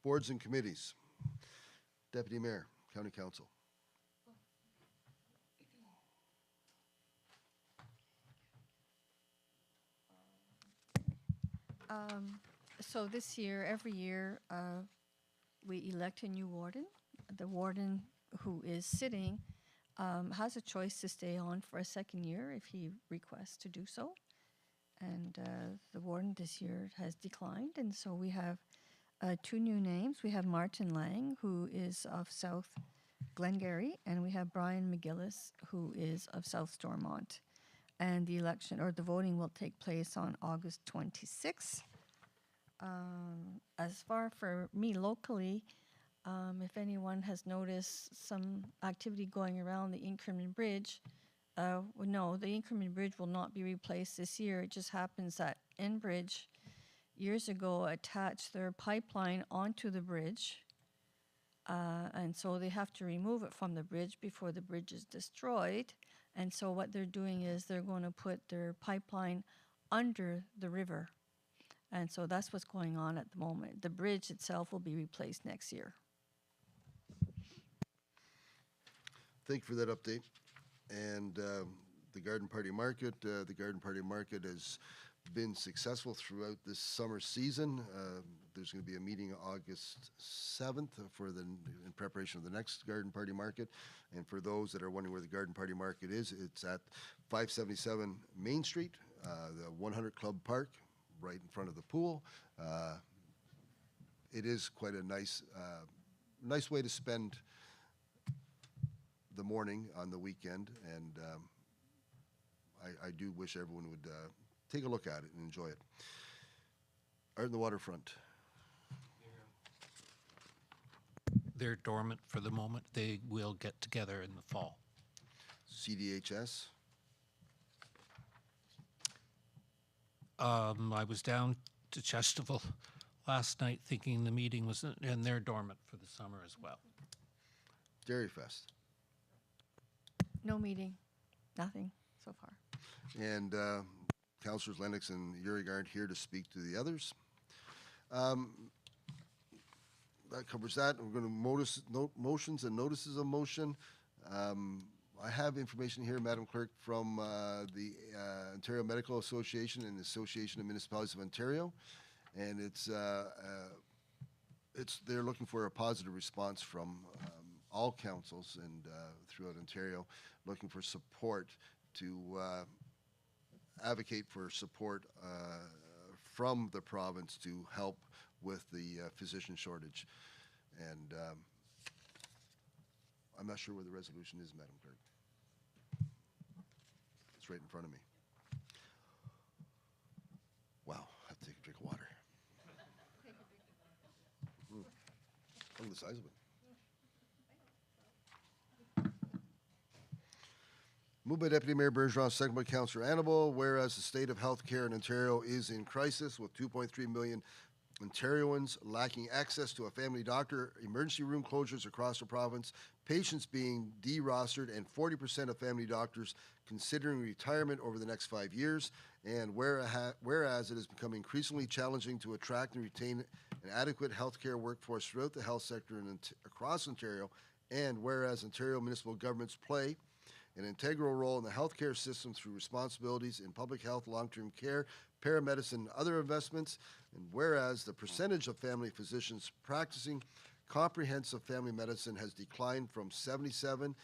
Boards and committees. Deputy Mayor, County Council. So this year, every year, we elect a new warden. The warden who is sitting has a choice to stay on for a second year if he requests to do so. And the warden this year has declined, and so we have two new names. We have Martin Lang, who is of South Glengarry, and we have Brian McGillis, who is of South Stormont. And the election or the voting will take place on August 26th. As far for me locally, if anyone has noticed some activity going around the Inkerman Bridge, no, the Inkerman Bridge will not be replaced this year. It just happens that Enbridge years ago attached their pipeline onto the bridge, and so they have to remove it from the bridge before the bridge is destroyed. And so what they're doing is they're going to put their pipeline under the river. And so that's what's going on at the moment. The bridge itself will be replaced next year. Thank you for that update. And the Garden Party Market, has been successful throughout this summer season. There's going to be a meeting August 7th in preparation of the next Garden Party Market. And for those that are wondering where the Garden Party Market is, it's at 577 Main Street, the 100 Club Park, right in front of the pool. It is quite a nice way to spend the morning on the weekend, and I do wish everyone would take a look at it and enjoy it. Art in the Waterfront. They're dormant for the moment. They will get together in the fall. CDHS. I was down to Chesterville last night thinking the meeting was, and they're dormant for the summer as well. Dairy Fest. No meeting, nothing so far. And Councillors Lennox and Urick aren't here to speak to the others. That covers that. We're going to motions and notices of motion. I have information here, Madam Clerk, from the Ontario Medical Association and the Association of Municipalities of Ontario, and they're looking for a positive response from all councils and throughout Ontario, looking for support to advocate for support from the province to help with the physician shortage. And I'm not sure where the resolution is, Madam Clerk. It's right in front of me. Wow, I have to take a drink of water. Look at the size of it. Moved by Deputy Mayor Bergeron, second by Councillor Annable, whereas the state of healthcare in Ontario is in crisis with 2.3 million Ontarians lacking access to a family doctor, emergency room closures across the province, patients being de-rostered, and 40% of family doctors considering retirement over the next 5 years. And whereas it has become increasingly challenging to attract and retain an adequate healthcare workforce throughout the health sector and across Ontario, and whereas Ontario municipal governments play an integral role in the healthcare system through responsibilities in public health, long-term care, paramedicine, and other investments, and whereas the percentage of family physicians practicing comprehensive family medicine has declined from 77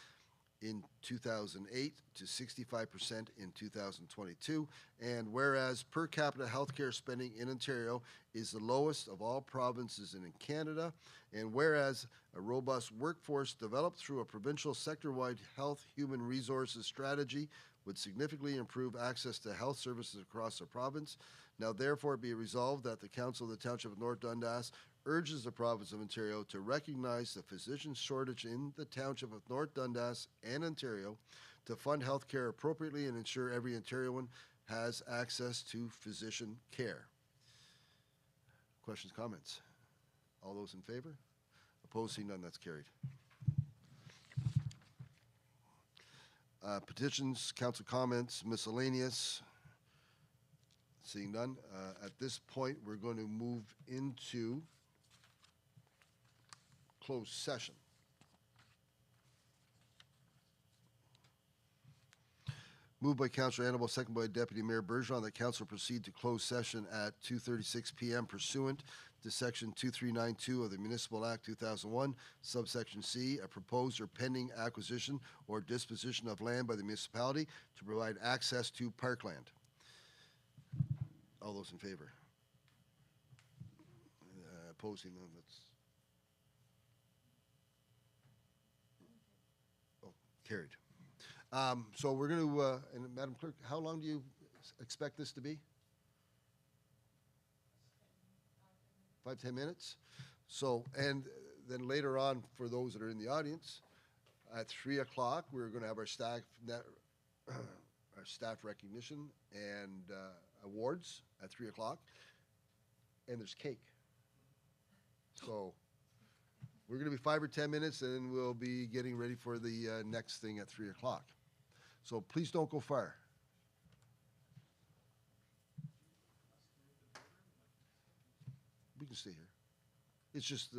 in 2008 to 65% in 2022, and whereas per capita healthcare spending in Ontario is the lowest of all provinces in Canada, and whereas a robust workforce developed through a provincial sector-wide health human resources strategy would significantly improve access to health services across the province. Now therefore be resolved that the Council of the Township of North Dundas urges the province of Ontario to recognize the physician shortage in the Township of North Dundas and Ontario, to fund health care appropriately and ensure every Ontarian has access to physician care. Questions, comments? All those in favor? Opposed, seeing none, that's carried. Petitions, council comments, miscellaneous. Seeing none, at this point, we're going to move into closed session. Moved by Councillor Annable, second by Deputy Mayor Bergeron, that council proceed to closed session at 2:36 p.m. pursuant to Section 2392 of the Municipal Act 2001, subsection C, a proposed or pending acquisition or disposition of land by the municipality to provide access to parkland. All those in favor? Opposing them, that's... Oh, carried. So we're going to, and Madam Clerk, how long do you expect this to be? 5, 10 minutes? So, and then later on, for those that are in the audience, at 3 o'clock, we're going to have our staff recognition and awards at 3 o'clock, and there's cake. So we're going to be 5 or 10 minutes, and then we'll be getting ready for the next thing at 3 o'clock. So please don't go far. We can stay here. It's just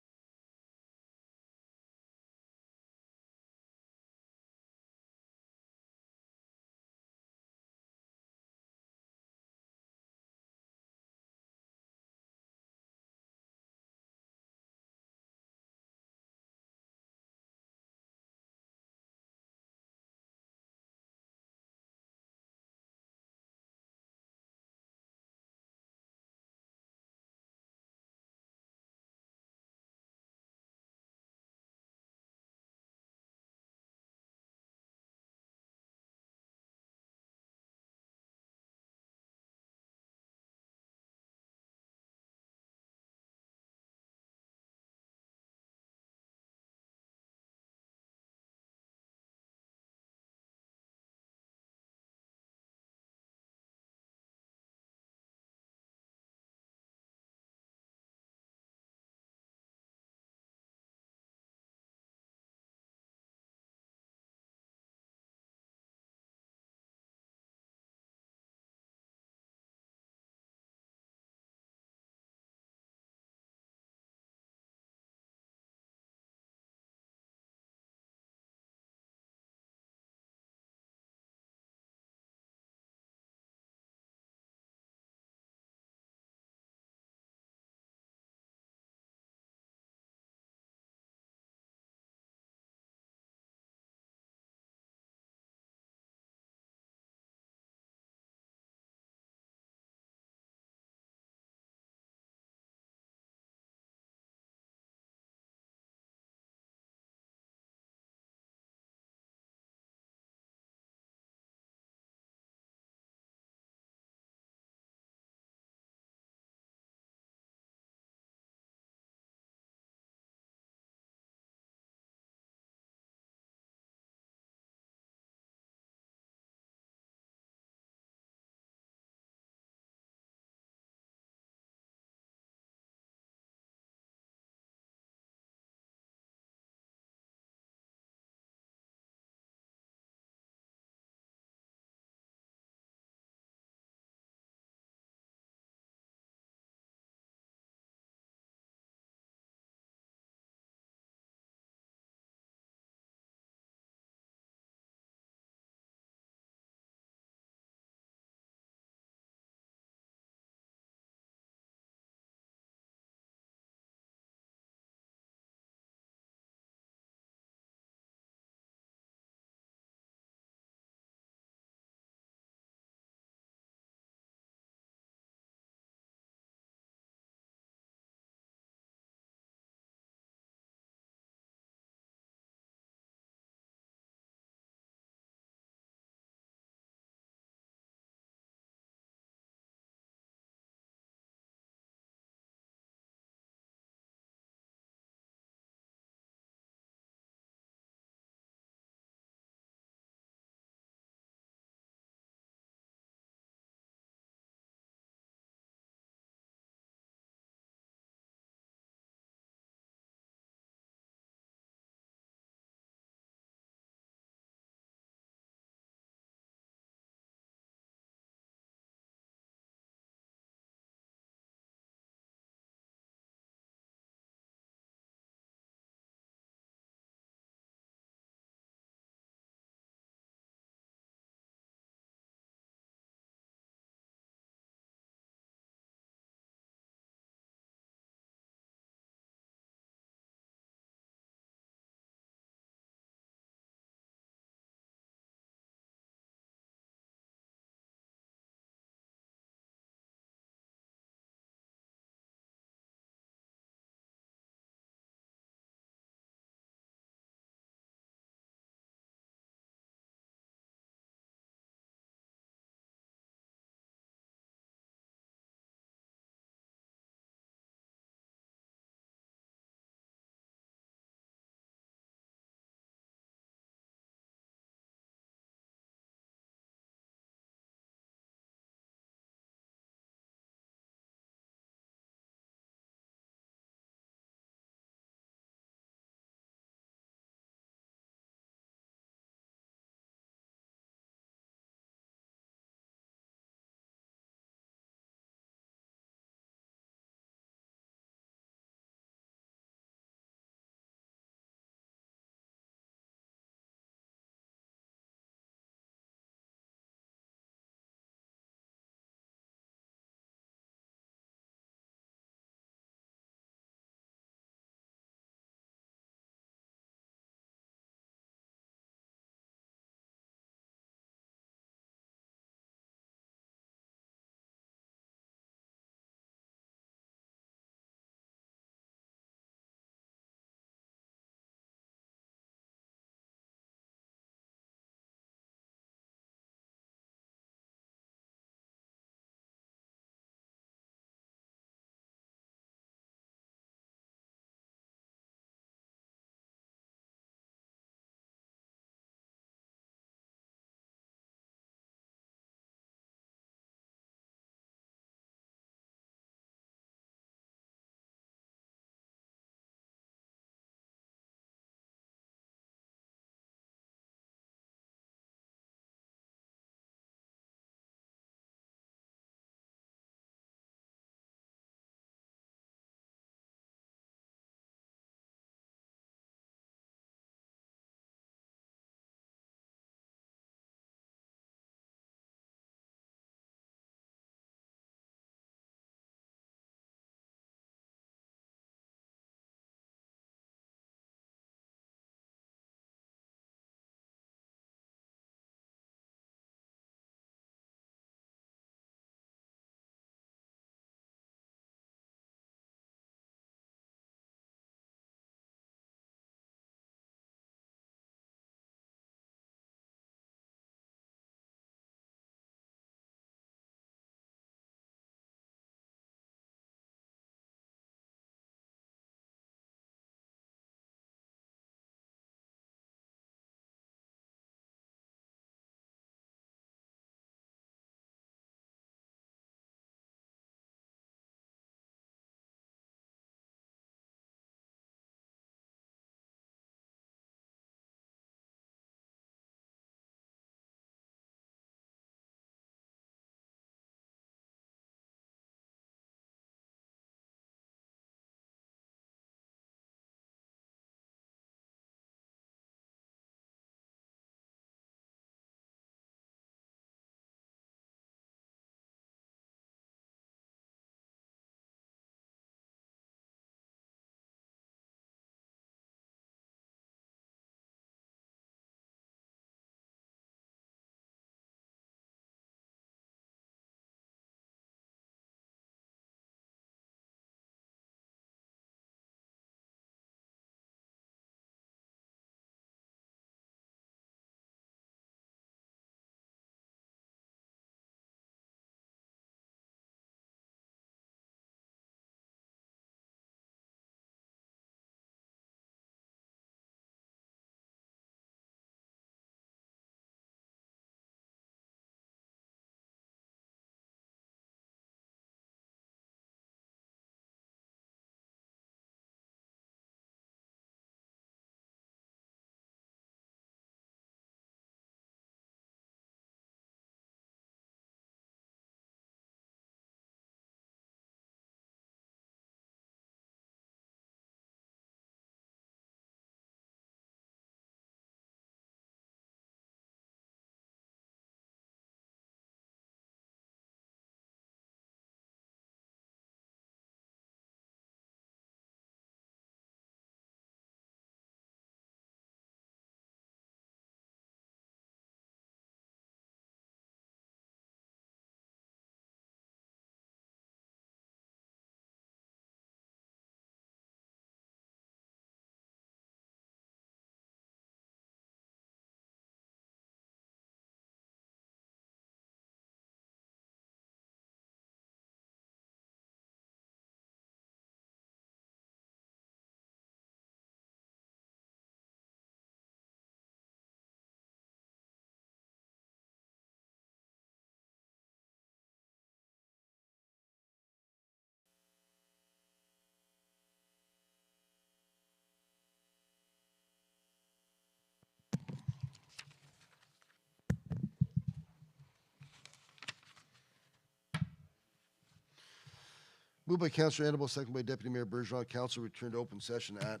Moved by Councillor Annabelle, second by Deputy Mayor Bergeron. Council returned to open session at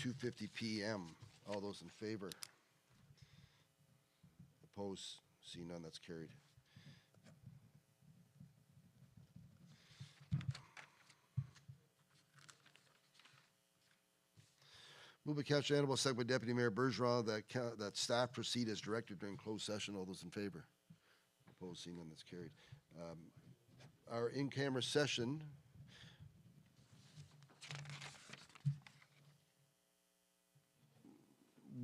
2:50 PM. All those in favor? Opposed? See none, that's carried. Moved by Councillor Annabelle, second by Deputy Mayor Bergeron, that staff proceed as directed during closed session. All those in favor? Opposed? See none, that's carried. Our in-camera session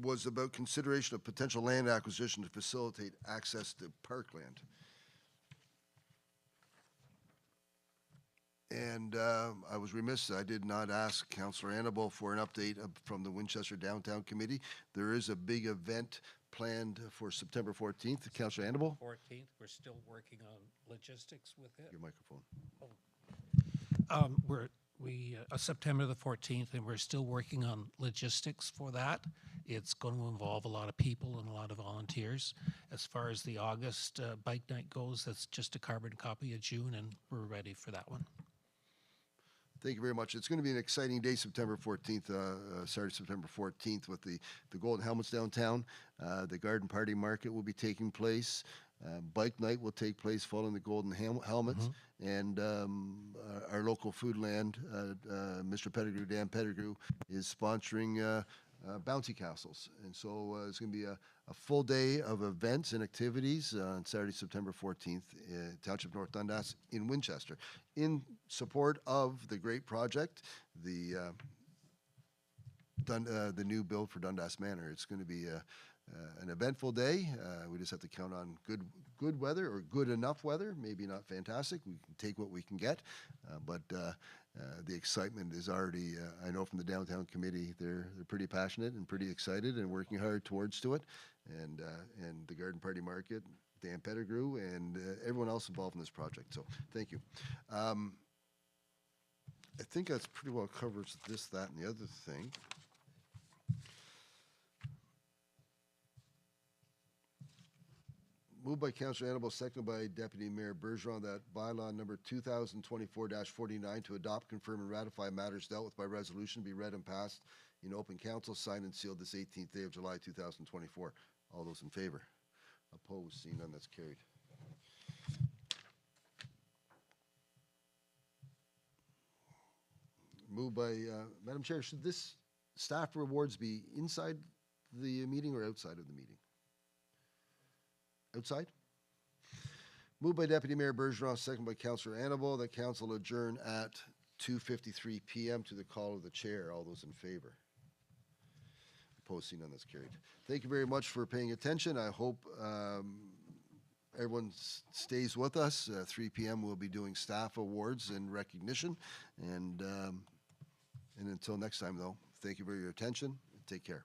was about consideration of potential land acquisition to facilitate access to parkland. And I was remiss, I did not ask Councillor Annabelle for an update from the Winchester Downtown Committee. There is a big event planned for September 14th. Councillor Annabelle? 14th, we're still working on logistics with it. Your microphone. September the 14th, and we're still working on logistics for that. It's going to involve a lot of people and a lot of volunteers. As far as the August bike night goes, that's just a carbon copy of June, and we're ready for that one. Thank you very much. It's going to be an exciting day, September 14th, September 14th with the Golden Helmets downtown. The Garden Party Market will be taking place. Bike night will take place following the Golden Helmets. And our local Foodland, Mr. Pettigrew, Dan Pettigrew, is sponsoring bouncy castles. And so it's going to be a full day of events and activities on Saturday, September 14th, Township North Dundas in Winchester, in support of the great project, the new build for Dundas Manor. It's going to be an eventful day. We just have to count on good weather, or good enough weather, maybe not fantastic. We can take what we can get, but the excitement is already, I know from the Downtown Committee, they're pretty passionate and pretty excited and working hard towards to it. And the Garden Party Market, Dan Pettigrew, and everyone else involved in this project. So thank you. I think that's pretty well covers this, that, and the other thing. Moved by Councillor Annabelle, seconded by Deputy Mayor Bergeron, that bylaw number 2024-49 to adopt, confirm, and ratify matters dealt with by resolution be read and passed in open council, signed and sealed this 18th day of July 2024. All those in favor? Opposed? Seeing none, that's carried. Moved by, Madam Chair, should this staff rewards be inside the meeting or outside of the meeting? Outside? Moved by Deputy Mayor Bergeron, second by Councillor Annabelle, that council adjourn at 2:53 PM to the call of the chair. All those in favor? Opposed? Seeing none, that's carried. Thank you very much for paying attention. I hope everyone stays with us. 3 PM we'll be doing staff awards and recognition. And until next time, though, thank you for your attention. Take care.